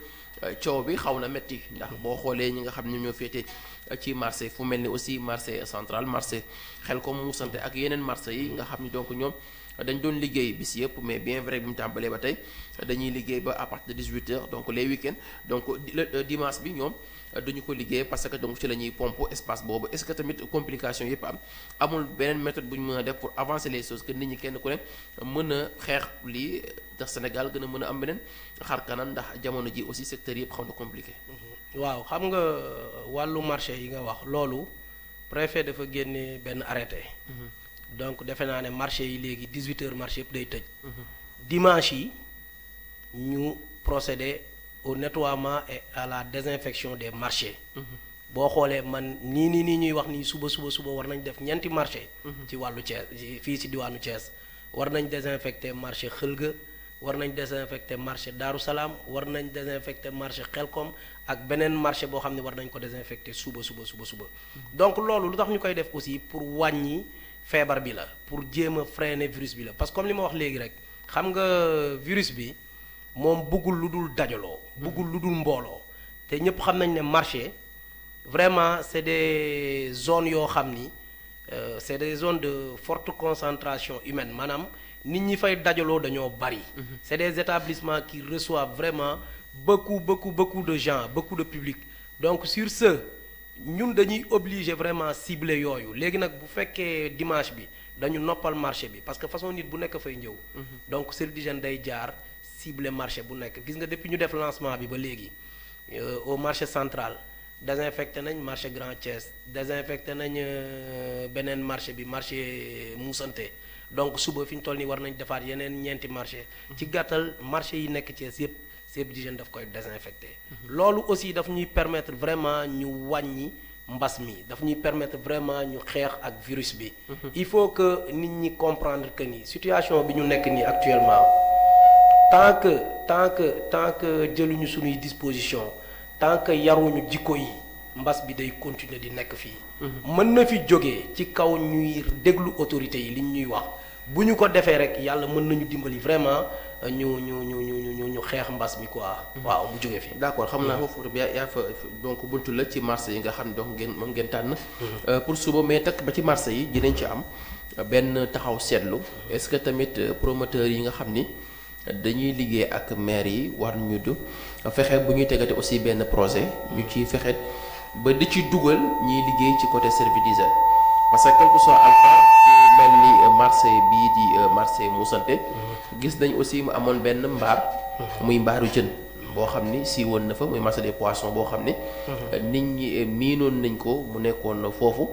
Speaker 1: coow bi xaw na metti ndax boo xoolee ñi nga xam ne ñoo féete ci marché fu mel ni aussi marché central marché Xelkom Moussante ak yeneen marché yi nga xam ni donc ñoom dañ doon liggéey bis yëpp mais bien vrai bi mu tàmbalee ba tey dañuy liggéey ba à partir de 18h donc les week-ends donc le dimanche bi ñoom duñu ko liggéey parce que donc ci la ñuy pompe espace boobu est-ce que tamit complication yëpp amul beneen méthode bu ñu mën a def pour avancer les choses que nit ñi kenn ku ne mën a xeex lii ndax Sénégal gën a mën a am beneen xar kanam ndax jamono ji aussi secteur yëpp xaw na compliqué.
Speaker 2: waaw xam nga wàllu marché yi nga wax loolu préfet dafa génne benn arrêté. donc defe naa ne marché yi léegi 18h marché yëpp day tëj. dimanche yi ñu procéder au nettoiement et à la désinfection des marchés. boo xoolee man nii ñuy wax nii suba war nañ def ñeenti marché. ci wàllu Thiès fii ci diwaanu Thiès war nañ désinfecter marché Xëlga war nañ désinfecter marché Daaru Salaam war nañ désinfecter marché Xelkom ak beneen marché boo xam ne war nañ ko désinfecter suba. donc loolu lu tax ñu koy def aussi pour wàññi feebar bi la pour jéem a freiner virus bi la parce que comme li ma wax léegi rek xam nga virus bi moom bëggul lu dul dajaloo. bëggul lu dul mbooloo te ñëpp xam nañ ne marché vraiment c'est des zones yoo xam ni c'est des zones de forte concentration humaine maanaam nit ñi fay dajaloo dañoo bari. c'est des établissements qui reçoivent vraiment beaucoup de gens beaucoup de public donc sur ce ñun dañuy obligé vraiment cibler yooyu léegi nag bu fekkee dimanche bi dañu noppal marché bi parce que façon nit bu nekk fay ñëw. donc service d'hygiène day jaar cibler marché bu nekk gis nga depuis ñu def lancement bi ba léegi au marché central désinfecté nañ marché Grand Thiès désinfecté nañ beneen marché bi marché Moussante donc suba fi ñu toll nii war nañ defaat yeneen ñeenti marché ci gàttal marché yi nekk Thiès yépp service d'hygiène daf koy désinfecté. loolu aussi daf ñuy permettre vraiment ñu wàññi mbas mi daf ñuy permettre vraiment ñu xeex ak virus bi. il faut que nit ñi comprendre que ni situation bi ñu nekk nii actuellement tant que jëluñu suñuy disposition tant que yaruñu jikko yi mbas bi day continuer di nekk fii. mën na fi jógee ci kaw ñuy déglu autorités yi li ñuy wax bu ñu ko defee rek yàlla mën nañu dimbali vraiment. ñu xeex mbas mi quoi. waaw mu jógee fii.
Speaker 1: d'accord xam naa foofu yaa fa donc buntu la ci marché yi nga xam ne donc moom ngeen tànn. pour suba mais tak ba ci marché yi dinañ ci am benn taxaw seetlu est-ce que tamit promoteurs yi nga xam ni dañuy liggéey ak maire yi war ñu du fexe bu ñuy tegate aussi benn projet ñu ciy fexe ba di ci dugal ñiy liggéey ci côté service d'hygiène parce que quel que soit alpha mel ni marché bii di marché Moussante. gis nañ aussi mu amoon benn mbaar muy mbaaru jën boo xam ni si woon na fa muy marché des poissons boo xam ni nit ñi miinoon nañ ko mu nekkoon foofu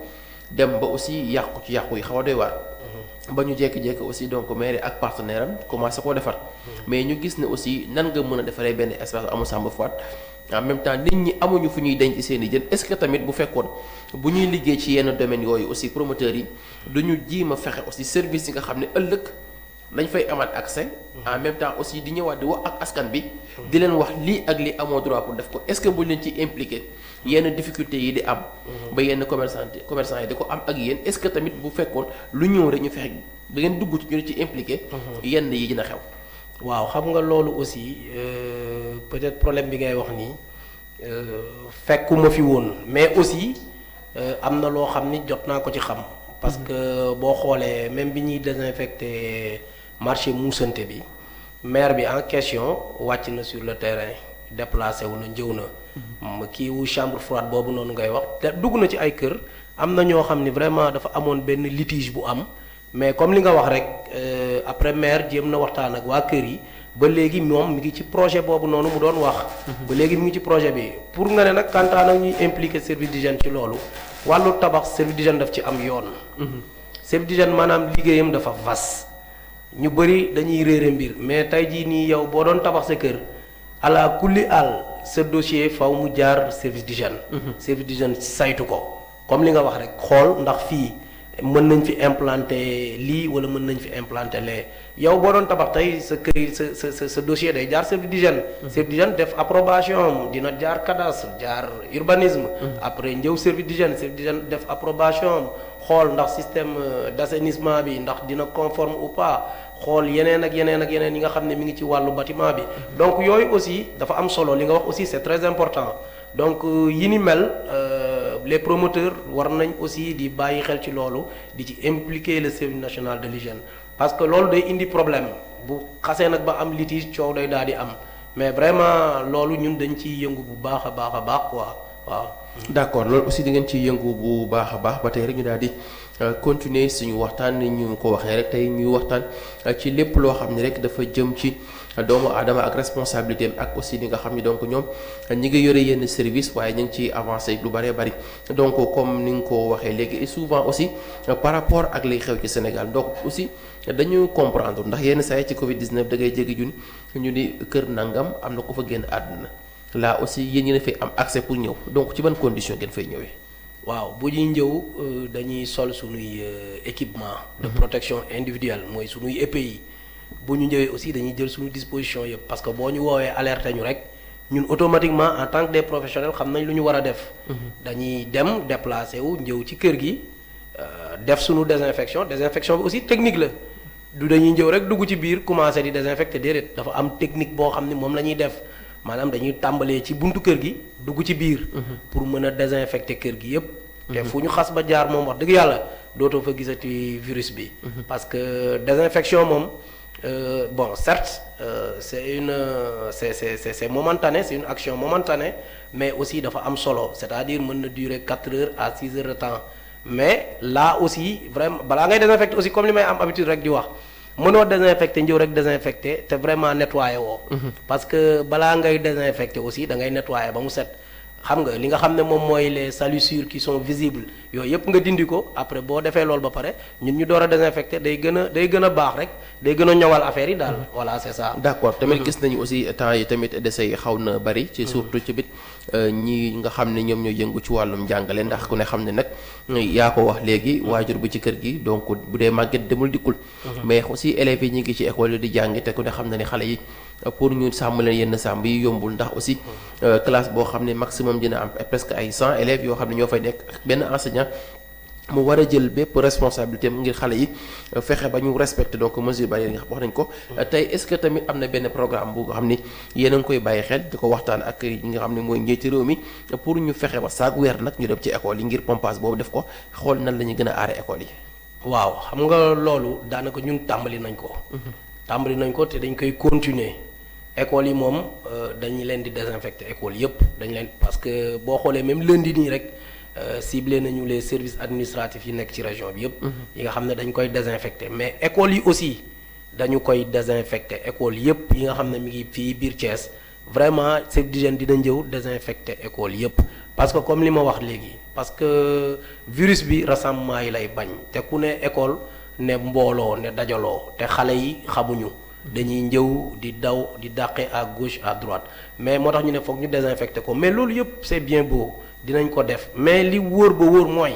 Speaker 1: dem ba aussi yàqu ci yàqu yi xaw a doy waar ba ñu jékki-jékki aussi donc mairie ak partenaire am commencé koo defar mais ñu gis ne aussi nan nga mën a defaree benn espace amul sàmba faat en même temps nit ñi amuñu fu ñuy denc seen i jën est-ce que tamit bu fekkoon bu ñuy liggéey ci yenn domaines yooyu aussi promoteurs yi duñu jiim a fexe aussi service yi nga xam ne ëllëg dañ fay amal accès en même temps aussi di ñëwaat di wax ak askan bi di leen wax lii ak lii amoo droit pour def ko est-ce que buñ leen ci impliqué yenn difficultés yi di am ba yenn commerçant yi di ko am ak yéen est-ce que tamit bu fekkoon lu ñëw rek ñu fexe ba ngeen dugg ci ñu ci impliqué yenn yi dina xew
Speaker 2: waaw xam nga loolu aussi peut-être problème bi ngay wax nii fekkuma fi woon mais aussi am na loo xam ni jot naa ko ci xam parce que boo xoolee même bi ñuy désinfecté marché Moussante bi maire bi en question wàcc na sur le terrain déplacé wu na njëw na kii wu chambre froide boobu noonu ngay wax te dugg na ci ay kër am na ñoo xam ni vraiment dafa amoon benn litige bu am mais comme li nga wax rek après maire jéem na waxtaan ak waa kër yi ba léegi moom mi ngi ci projet boobu noonu mu doon wax ba léegi mi ngi ci projet bi pour nga ne nag kantaan ak ñuy impliqué service d'hygiène ci loolu wàllu tabax service d'hygiène daf ci am yoon service d'hygiène maanaam liggéeyam dafa vaste ñu bëri dañuy réere mbir mais tey jii nii yow boo doon tabax sa kër ala kulli àll sa dossier faw mu jaar service d'hygiène service d'hygiène saytu ko comme li nga wax rek xool ndax fii mën nañ fi implanter lii wala mën nañ fi implanter lee yow boo doon tabax tey sa kër sa dossier day jaar service d'hygiène. Service d'hygiène def approbation am dina jaar cadastre jaar urbanisme. après ñëw service d'hygiène def approbation am xool ndax système d'assainissement bi ndax dina conforme ou pas xool yeneen ak yeneen yi nga xam ne mi ngi ci wàllu bâtiment bi. donc yooyu aussi dafa am solo li nga wax aussi c'est très important donc yi ni mel. Les promoteurs war nañ aussi di bàyyi xel ci loolu di ci impliquer le service national de l'hygiène parce que loolu day indi problème bu xasee nag ba am litige coow day daal di am mais vraiment loolu ñun dañ ciy yëngu bu baax a baax quoi waaw.
Speaker 1: d'accord loolu aussi da ngeen ciy yëngu bu baax a baax ba tey rek ñu daal di continuer suñu waxtaan ni ñu ko waxee rek tey ñuy waxtaan ci lépp loo xam ne rek dafa jëm ci. doomu aadama ak responsabilité ak aussi li nga xam ni donc ñoom ñi ngi yore yenn service waaye ñu ngi ciy avancé lu bëree bëri donc comme ni nga ko waxee léegi et souvent aussi par rapport ak lay xew ci Sénégal donc aussi dañu comprendre ndax yenn saa yi ci Covid 19 da ngay jéggi ñu ni kër nangam am na ko fa génn àdduna là aussi yéen ñi fay am accès pour ñëw donc ci ban condition ngeen fay ñëwee.
Speaker 2: waaw bu ñuy ñëw dañuy sol suñuy équipement de protection individuelle mooy suñuy EPI. bu ñu ñëwee aussi dañuy jël suñu disposition yëpp parce que boo ñu woowee alerté ñu rek ñun automatiquement en tant que des professionnels xam nañ lu ñu war a def. dañuy dem déplacé wu ñëw ci kër gi def suñu désinfection bi aussi technique la du dañuy ñëw rek dugg ci biir commencé di désinfecter déedéet dafa am technique boo xam ni moom la ñuy def maanaam dañuy tàmbalee ci buntu kër gi dugg ci biir. pour mën a désinfecter kër gi yëpp. te fu ñu xas ba jaar moom wax dëgg yàlla dootoo fa gisati virus bi. parce que désinfection moom. Bon certes c'est momentané c'est une action momentanée mais aussi dafa am solo c'est-à-dire mën na durer 4 heures à 6 heures de temps mais là aussi vraiment balaa ngay désinfecter aussi comme li may am habitude rek di wax mënoo désinfecter ñëw rek désinfecter te vraiment nettoyer woo. parce que balaa ngay désinfecter aussi da ngay nettoyer ba mu set. xam nga li nga xam ne moom mooy les salissures qui sont visibles yooyu yëpp nga dindi ko après boo defee loolu ba pare ñun ñu door a désinfecter day gën a baax rek day gën a ñëwal affaire yi daal voilà c'est ça.
Speaker 1: d'accord tamit gis nañu aussi temps yi tamit décès yi xaw na bari. ci surtout ci bit ñi nga xam ne ñoom ñoo yëngu ci wàllum njàngale ndax ku ne xam ne nag yaa ko wax léegi waajur bu ci kër gi donc bu dee màgget demul dikkul. mais aussi élèves yi ñu ngi ci école yi di jàngi te ku ne xam na ne xale yi. pour ñu sàmm leen yenn sàmm yi yombul ndax aussi classe boo xam ne maximum dina am presque ay 100 élèves yoo xam ne ñoo fay nekk benn enseignant mu war a jël bépp responsabilité ngir xale yi fexe ba ñu respecter donc mesure barrière yi nga wax nañ ko. tey est-ce que tamit am na benn programme bu nga xam ni yéen a ngi koy bàyyi xel di ko waxtaan ak ñi nga xam ne mooy njiiti réew mi pour ñu fexe ba chaque weer nag ñu dem ci école yi ngir pompage boobu def ko xool nan la ñuy gën a aare école yi.
Speaker 2: waaw xam nga loolu daanaka ñun tàmbali nañ ko. tàmbali nañ ko te dañ koy continuer. école yi moom dañu leen di désinfecter école yépp dañ leen parce que boo xoolee même lundi nii rek ciblé nañu les services administratifs yi nekk ci région bi yépp yi nga xam ne dañ koy désinfecter mais école yi aussi dañu koy désinfecter école yépp yi nga xam ne mi ngi fii biir Thiès vraiment service d'hygiène dina ñëw désinfecter école yépp parce que comme li ma wax léegi parce que virus bi rassemblement yi lay bañ te ku ne école ne mbooloo ne dajaloo te xale yi xamuñu dañuy ñëw di daw di dàqe à gauche à droite mais moo tax ñu ne foog ñu désinfecter ko mais loolu yëpp c'est bien beau dinañ ko def mais li wóor ba wóor mooy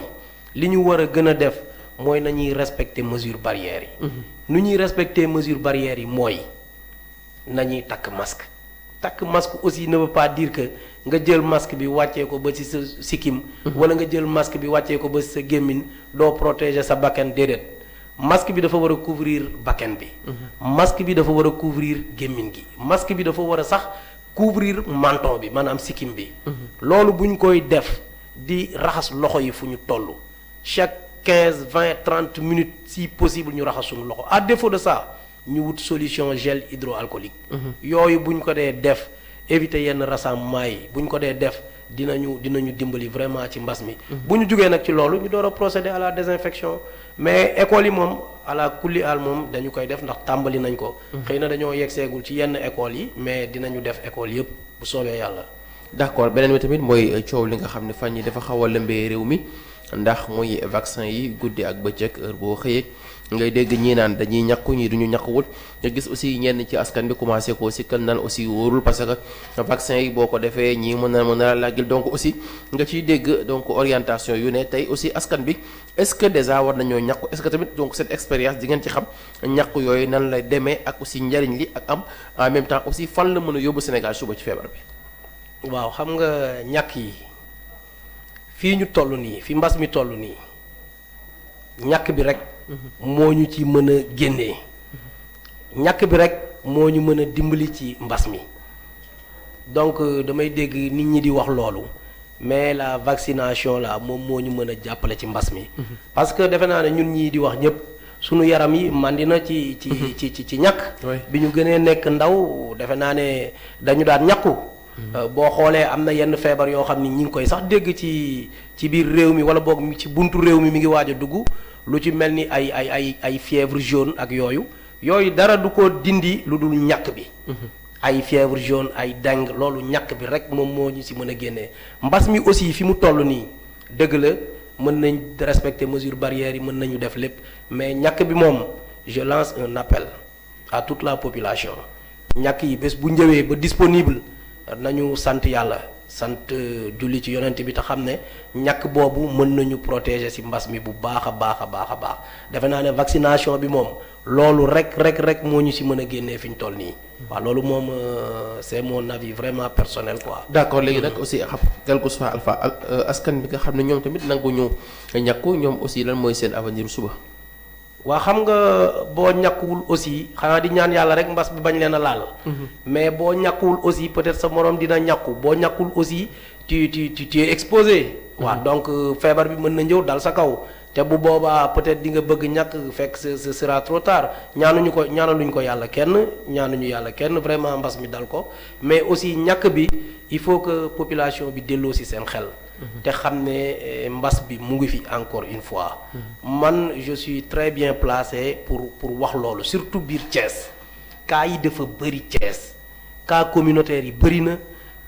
Speaker 2: li ñu war a gën a def mooy nañuy respecter mesures barrières yi. nu ñuy respecter mesures barrières yi mooy nañuy takk masque. takk masque aussi ne veut pas dire que nga jël masque bi wàccee ko ba ci sa sikkim. wala nga jël masque bi wàccee ko ba ci sa gémmiñ doo protéger sa bakkan déedéet. masque bi dafa war a couvrir bakkan bi. masque bi dafa war a couvrir gémmiñ gi. masque bi dafa war a sax couvrir menton bi maanaam sikkim bi. loolu bu ñu koy def di raxas loxo yi fu ñu toll chaque 15 20 30 minutes si possible ñu raxas suñu loxo à défaut de ça ñu wut solution gel hydroalcoolique. yooyu bu ñu ko dee def éviter yenn rassemblement yi bu ñu ko dee def dinañu dimbali vraiment ci mbas mi. bu ñu jugee nag ci loolu ñu door a procéder à la désinfection. mais école yi moom ala kulli al moom dañu koy def ndax tàmbali nañ ko. xëy na dañoo yeggseegul ci yenn écoles yi mais dinañu def école yépp bu soobee yàlla.
Speaker 1: d'accord beneen bi tamit mooy coow li nga xam ne fan yi dafa xaw a lëmbee réew mi ndax muy vaccin yi guddi ak bëccëg heure boo xëyee ngay dégg ñii naan dañuy ñàkku ñii duñu ñàkkuwul nga gis aussi ñenn ci askan bi commencé ko si kan naan aussi wóorul parce que vaccin yi boo ko defee ñii mën na laggil donc aussi nga ciy dégg donc orientation yu ne tey aussi askan bi est-ce que déjà war nañoo ñàkku est-ce que tamit donc cette expérience di ngeen ci xam ñàkku yooyu nan lay demee ak aussi njariñ li ak am en même temps aussi fan la mën a yóbbu Sénégal suba ci feebar bi.
Speaker 2: waaw xam nga ñàkk yi fii ñu toll nii fi mbas mi toll nii ñàkk bi rek. moo ñu ci mën a génnee ñàkk bi rek moo ñu mën a dimbali ci mbas mi donc damay dégg nit ñi di wax loolu mais la vaccination là moom moo ñu mën a jàppale ci mbas mi. parce que defe naa ne ñun ñii di wax ñëpp sunu yaram yi màndi na ci ñàkk. bi ñu gënee nekk ndaw defe naa ne dañu daan ñàkku. boo xoolee am na yenn feebar yoo xam ni ñi ngi koy sax dégg ci biir réew mi wala boog ci buntu réew mi ngi waaj a dugg. lu ci mel ni ay fièvre jaune ak yooyu dara du ko dindi lu dul ñàkk bi. ay fièvre jaune ay dengue loolu ñàkk bi rek moom moo ñu ci mën a génnee mbas mi aussi fi mu toll nii dëgg la mën nañ respecter mesures barrières yi mën nañu def lépp mais ñàkk bi moom je lance un appel à toute la population ñàkk yi bés bu ñëwee ba disponible nañu sant yàlla. sant julli ci yonent bi te xam ne ñàkk boobu mën nañu protéger ci mbas mi bu baax a baax defe naa ne vaccination bi moom loolu rek moo ñu ci mën a génnee fi ñu toll nii. waaw loolu moom c'est mon avis vraiment personnel quoi.
Speaker 1: d'accord léegi nag aussi xam quel que soit alpha askan bi nga xam ne ñoom tamit nanguñu ñàkku ñoom aussi lan mooy seen avenir suba.
Speaker 2: waa xam nga boo ñàkkuwul aussi xanaa di ñaan yàlla rek mbas bi bañ leen a laal. mais boo ñàkkuwul aussi peut-être sa moroom dina ñàkku boo ñàkkul aussi tu es exposé. waaw donc feebar bi mën na ñëw dal sa kaw te bu boobaa peut-être di nga bëgg ñàkk fekk ce sera trop tard ñaanaluñ ko yàlla kenn vraiment mbas mi dal ko mais aussi ñàkk bi il faut que population bi delloo ci seen xel. te xam ne mbas bi mu ngi fi encore une fois. man je suis très bien placé pour wax loolu surtout biir Thiès cas yi dafa bëri Thiès cas communautaire yi bëri na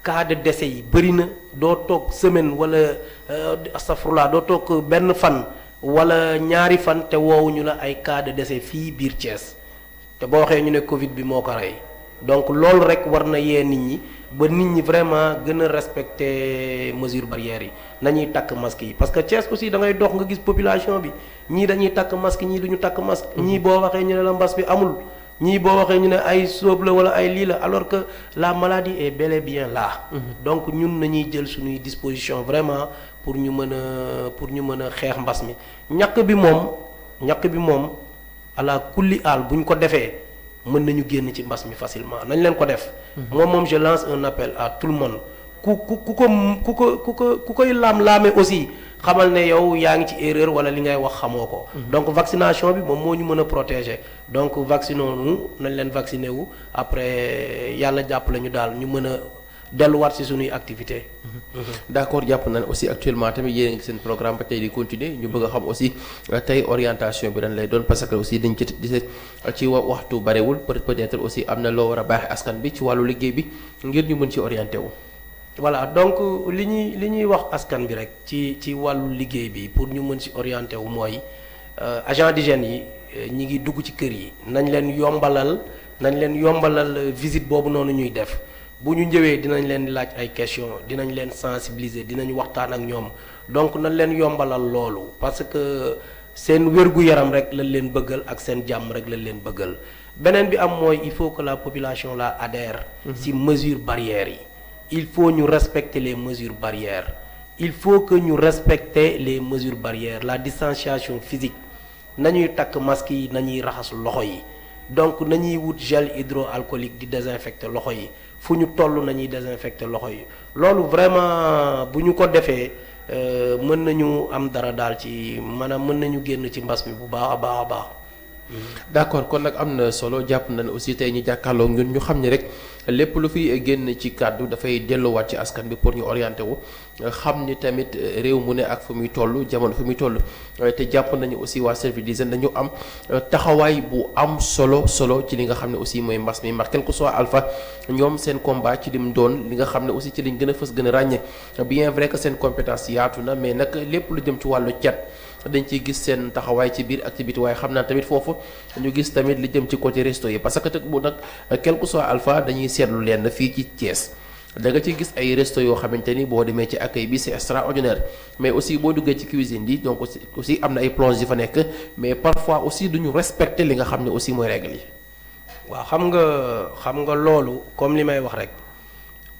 Speaker 2: cas de décès yi bëri na doo toog semaine wala astafurlah doo toog benn fan wala ñaari fan te woowuñu la ay cas de décès fii biir Thiès te boo waxee ñu ne Covid bi moo ko rey donc loolu rek war na yee nit ñi. ba nit ñi vraiment gën a respecter mesures barrières yi nañuy takk masque yi parce que Thiès aussi da ngay dox nga gis population bi ñii dañuy takk masque ñii duñu takk masque. ñii boo waxee ñu ne la mbas bi amul ñii boo waxee ñu ne ay sóob la wala ay lii la alors que la maladie est bel et bien là. donc ñun nañuy jël suñuy disposition vraiment pour ñu mën a xeex mbas mi ñàkk bi moom ala kulli aal bu ñu ko defee. mën nañu génn ci mbas mi facilement nañ leen ko def. moom je lance un appel à tout le monde ku koy laam-laame aussi xamal ne yow yaa ngi ci erreur wala li ngay wax xamoo ko. donc vaccination bi moom moo ñu mën a protéger donc vaccinons-nous nañ leen vacciner wu après yàlla jàppale ñu daal ñu mën a delluwaat ci suñuy activité
Speaker 1: d'accord jàpp nañ aussi actuellement tamit yéen a ngi seen programme ba tey di continuer ñu bëgg a xam aussi tey orientation bi dañ lay doon parce que aussi dañ ci waxtu barewul peut-être aussi am na loo war a baaxee askan bi ci wàllu liggéey bi ngir ñu mën ci orienté wu.
Speaker 2: voilà donc li ñuy wax askan bi rek ci wàllu liggéey bi pour ñu mën ci orienté wu mooy agent d'hygiène yi ñi ngi dugg ci kër yi nañ leen yombalal visite boobu noonu ñuy def. bu ñu ñëwee dinañ leen laaj ay questions dinañ leen sensibiliser dinañ waxtaan ak ñoom donc nañ leen yombalal loolu parce que seen wér-gu-yaram rek lañ leen bëggal ak seen jàmm rek lañ leen bëggal beneen bi am mooy il faut que la population là adhère ci mesures barrières yi il faut ñu respecter les mesures barrières il faut que ñu respecter les mesures barrières la distanciation physique nañuy takk masque yi nañuy raxas loxo yi donc nañuy wut gel hydroalcoolique di désinfecter loxo yi fu ñu toll nañuy désinfecter loxo yi loolu vraiment bu ñu ko defee mën nañu am dara daal ci maanaam mën nañu génn ci mbas mi bu baax a baax.
Speaker 1: d'accord kon nag am na solo jàpp nañ aussi tey ñu jàkkaarloo ñun ñu xam ni rek lépp lu fi génn ci kàddu dafay delluwaat ci askan bi pour ñu orienté wu xam ni tamit réew mu ne ak fu muy toll jamono fu muy toll te jàpp nañu aussi waa service d'hygiène dañu am taxawaay bu am solo ci li nga xam ne aussi mooy mbas mi ndax quel que soit alpha ñoom seen combat ci lim doon li nga xam ne aussi ci lañ gën a fës gën a ràññee bien vrai que seen compétence yaatu na mais nag lépp lu jëm ci wàllu cet dañ ciy gis seen taxawaay ci biir activité waaye xam naa tamit foofu ñu gis tamit li jëm ci côté resto yi parce que tëg bu nag quel que soit alpha dañuy seetlu leen fii ci Thiès da nga ci gis ay resto yoo xamante ni boo demee ci accueil bi c'est extraordinaire mais aussi boo duggee ci cuisine bi donc aussi am na ay plonge yi fa nekk mais parfois aussi duñu respecter li nga xam ne aussi mooy règle yi.
Speaker 2: waaw xam nga loolu comme li may wax rek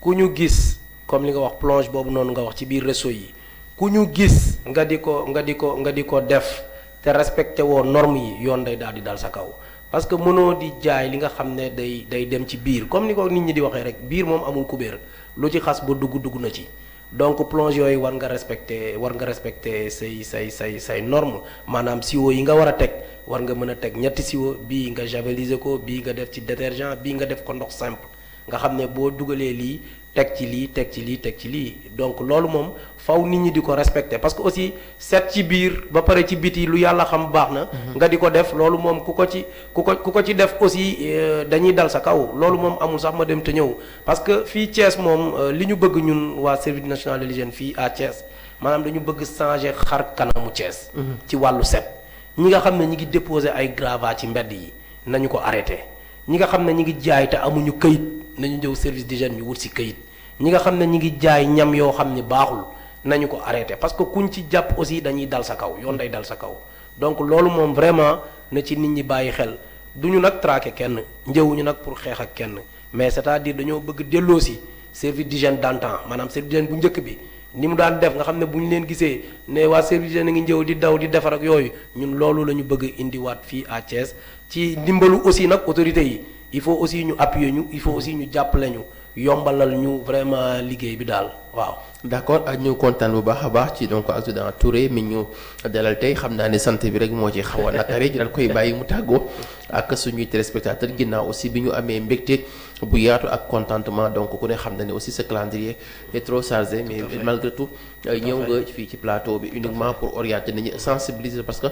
Speaker 2: ku ñu gis comme li nga wax plonge boobu noonu nga wax ci biir resto yi ku ñu gis nga di ko def te respecté woo normes yi yoon day daal di dal sa kaw. parce que mënoo di jaay li nga xam ne day dem ci biir comme ni ko nit ñi di waxee rek biir moom amul kubéer lu ci xas ba dugg na ci donc plonge yooyu war nga respecter say norme maanaam siwo yi nga war a teg war nga mën a teg ñetti siwo bii nga javeliser ko bii nga def ci détergent bii nga def ko ndox simple nga xam ne boo dugalee lii teg ci lii donc loolu moom faw nit ñi di ko respecter parce que aussi set ci biir ba pare ci biti lu yàlla xam baax na. nga di ko def loolu moom ku ko ci def aussi dañuy dal sa kaw loolu moom amul sax ma dem te ñëw parce que fii Thiès moom li ñu bëgg ñun waa service national de l'hygiène fii à Thiès maanaam dañu bëgg changer xar kanamu Thiès. ci wàllu set ñi nga xam ne ñi ngi déposer ay gravats ci mbedd yi nañu ko arrêter ñi nga xam ne ñi ngi jaay te amuñu këyit nañu ñëw service d'hygiène ñu wut si këyit ñi nga xam ne ñi ngi jaay ñam yoo xam ni baaxul nañu ko arrêté parce que kuñ ci jàpp aussi dañuy dal sa kaw yoon day dal sa kaw donc loolu moom vraiment na ci nit ñi bàyyi xel duñu nag traquer kenn njëwuñu nag pour xeex ak kenn mais c'est-à-dire dañoo bëgg delloo si service d'hygiène d'antan maanaam service d'hygiène bu njëkk bi ni mu daan def nga xam ne bu ñu leen gisee ne waa service d'hygiène a ngi njëw di daw di defar ak yooyu ñun loolu la ñu bëgg indiwaat fii à Thiès ci ndimbalu aussi nag autorités yi il faut aussi ñu appuyer ñu il faut aussi ñu jàppale ñu yombalal ñu vraiment liggéey bi daal waaw.
Speaker 1: d'accord ak ñu kontaan bu baax a baax ci donc adjudant Touré mi ñu dalal tey xam naa ne sant bi rek moo ci xaw a nakare ñu dal koy bàyyi mu tàggoo ak suñuy téléspectateurs ginnaaw aussi bi ñu amee mbégte bu yaatu ak contentement donc ku ne xam na ne aussi ce calendrier est trop chargé mais malgré tout ñëw nga fii ci plateau bi uniquement pour orienter nit ñi sensibiliser parce que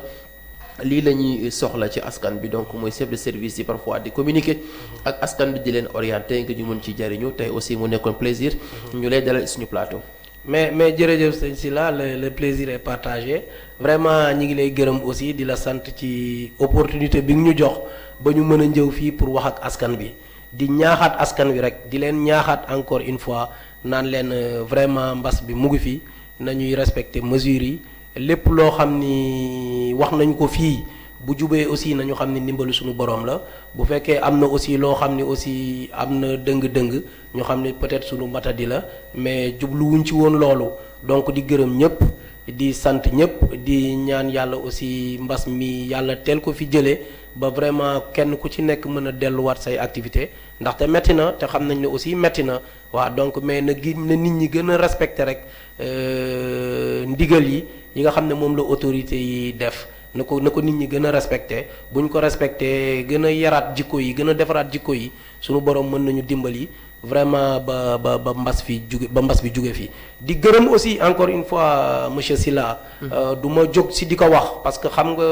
Speaker 1: lii la ñuy soxla ci askan bi donc mooy chef de service yi parfois di communiquer ak askan bi di leen orienter nga ñu mën ci jariñu tey aussi mu nekkoon plaisir ñu lay dalal suñu plateau.
Speaker 2: mais jërëjëf sëñ Sylla le plaisir est partagé vraiment ñi ngi lay gërëm aussi di la sant ci opportunité bi nga ñu jox ba ñu mën a njëw fii pour wax ak askan bi di ñaaxaat askan wi rek di leen ñaaxaat encore une fois naan leen vraiment mbas bi mu ngi fi nañuy respecter mesures yi lépp loo xam ni wax nañu ko fii bu jubee aussi nañu xam ni ndimbalu suñu borom la bu fekkee am na aussi loo xam ni aussi am na dëng-dëng ñu xam ni peut-être suñu matadi la mais jubluwuñ ci woon loolu donc di gërëm ñëpp di sant ñëpp di ñaan yàlla aussi mbas mi yàlla teel ko fi jëlee ba vraiment kenn ku ci nekk mën a delluwaat say activité ndaxte metti na te xam nañ ne aussi metti na waaw donc mais na nit ñi gën a respecter rek ndigal yi nga xam ne moom la autorité yi def na ko nit ñi gën a respecté bu ñu ko respecté gën a yaraat jikko yi gën a defaraat jikko yi suñu borom mën nañu dimbali vraiment ba mbas bi jóge fii di gërëm aussi encore une fois monsieur Sylla du ma jóg si di ko wax parce que xam nga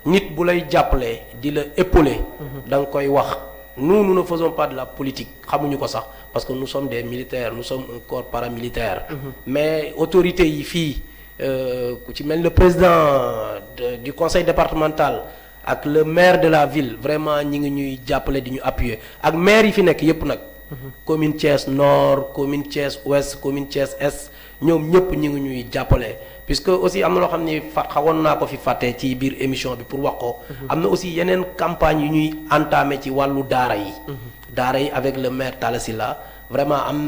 Speaker 2: nit bu lay jàppale di la épauler da nga koy wax nous ne faisons pas de la politique xamuñu ko sax parce que nous sommes des militaires nous sommes un corps paramilitaire mais autorités yi fii ku ci mel le président du conseil départemental ak le maire de la ville vraiment ñi ngi ñuy jàppale di ñu appuyer ak maire yi fi nekk yépp nag commune Thiès Nord commune Thiès Ouest commune Thiès Est ñoom ñëpp ñi ngi ñuy jàppale puisque aussi am na loo xam ni xawoon naa ko fi fàtte ci biir émission bi pour wax ko am na aussi yeneen campagne yu ñuy entamé ci wàllu daara yi avec le maire Talla Sylla vraiment am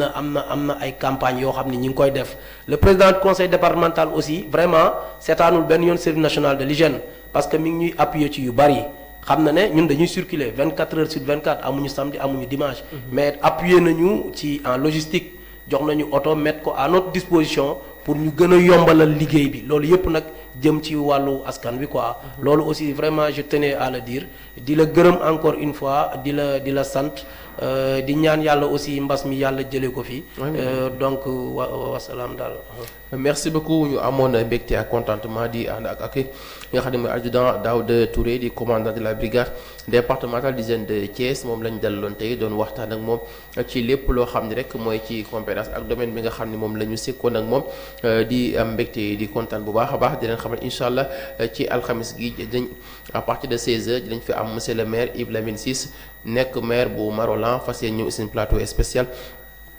Speaker 2: na ay campagne yoo xam ne ñi ngi koy def le président du conseil départemental aussi vraiment seetaanul benn yoon service national de l'hygiène parce que mi ngi ñuy appuyer ci yu bari xam na ne ñun dañuy circuler 24 heures sur 24 amuñu samedi amuñu dimanche mais appuyer nañu ci en logistique jox nañu oto mettre ko à notre disposition pour ñu gën a yombalal liggéey bi loolu yépp nag jëm ci wàllu askan wi quoi loolu aussi vraiment je tenais à le dire di la gërëm encore une fois di la sant di ñaan yàlla aussi mbas mi yàlla jëlee ko fi. donc wasalaam daal.
Speaker 1: merci beaucoup ñu amoon mbégte ak contentement di ànd ak nga xam ne mooy adjudant Daouda Touré di commandant de la brigade départementale d'hygiène de Thiès moom lañ dalaloon tey doon waxtaan ak moom ci lépp loo xam ne rek mooy ci compétence ak domaine bi nga xam ne moom la ñu sekkoon ak moom di am mbégte di kontaan bu baax a baax di leen xamal incha allah ci alxamis gi dañ à partir de 16h dinañ fi am monsieur le maire Yves Lamine Ciss nekk maire bu Marolan fas yéene ñëw seen plateau spécial.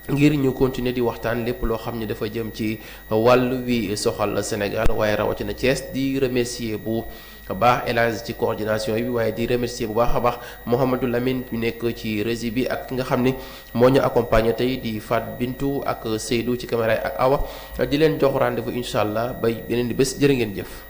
Speaker 1: ngir ñu continuer di waxtaan lépp loo xam ne dafa jëm ci wàll wi soxal Sénégal waaye rawatina Thiès di remercier bu baax El Hadj ci coordination bi waaye di remercier bu baax a baax Mouhamadou Lamine ñu nekk ci régie bi ak ki nga xam ne moo ñu accompagner tey di Fat Bintou ak Seydou ci caméra yi ak Awa di leen jox rendez-vous incha allah bay yeneen di bés jërë ngeen jëf.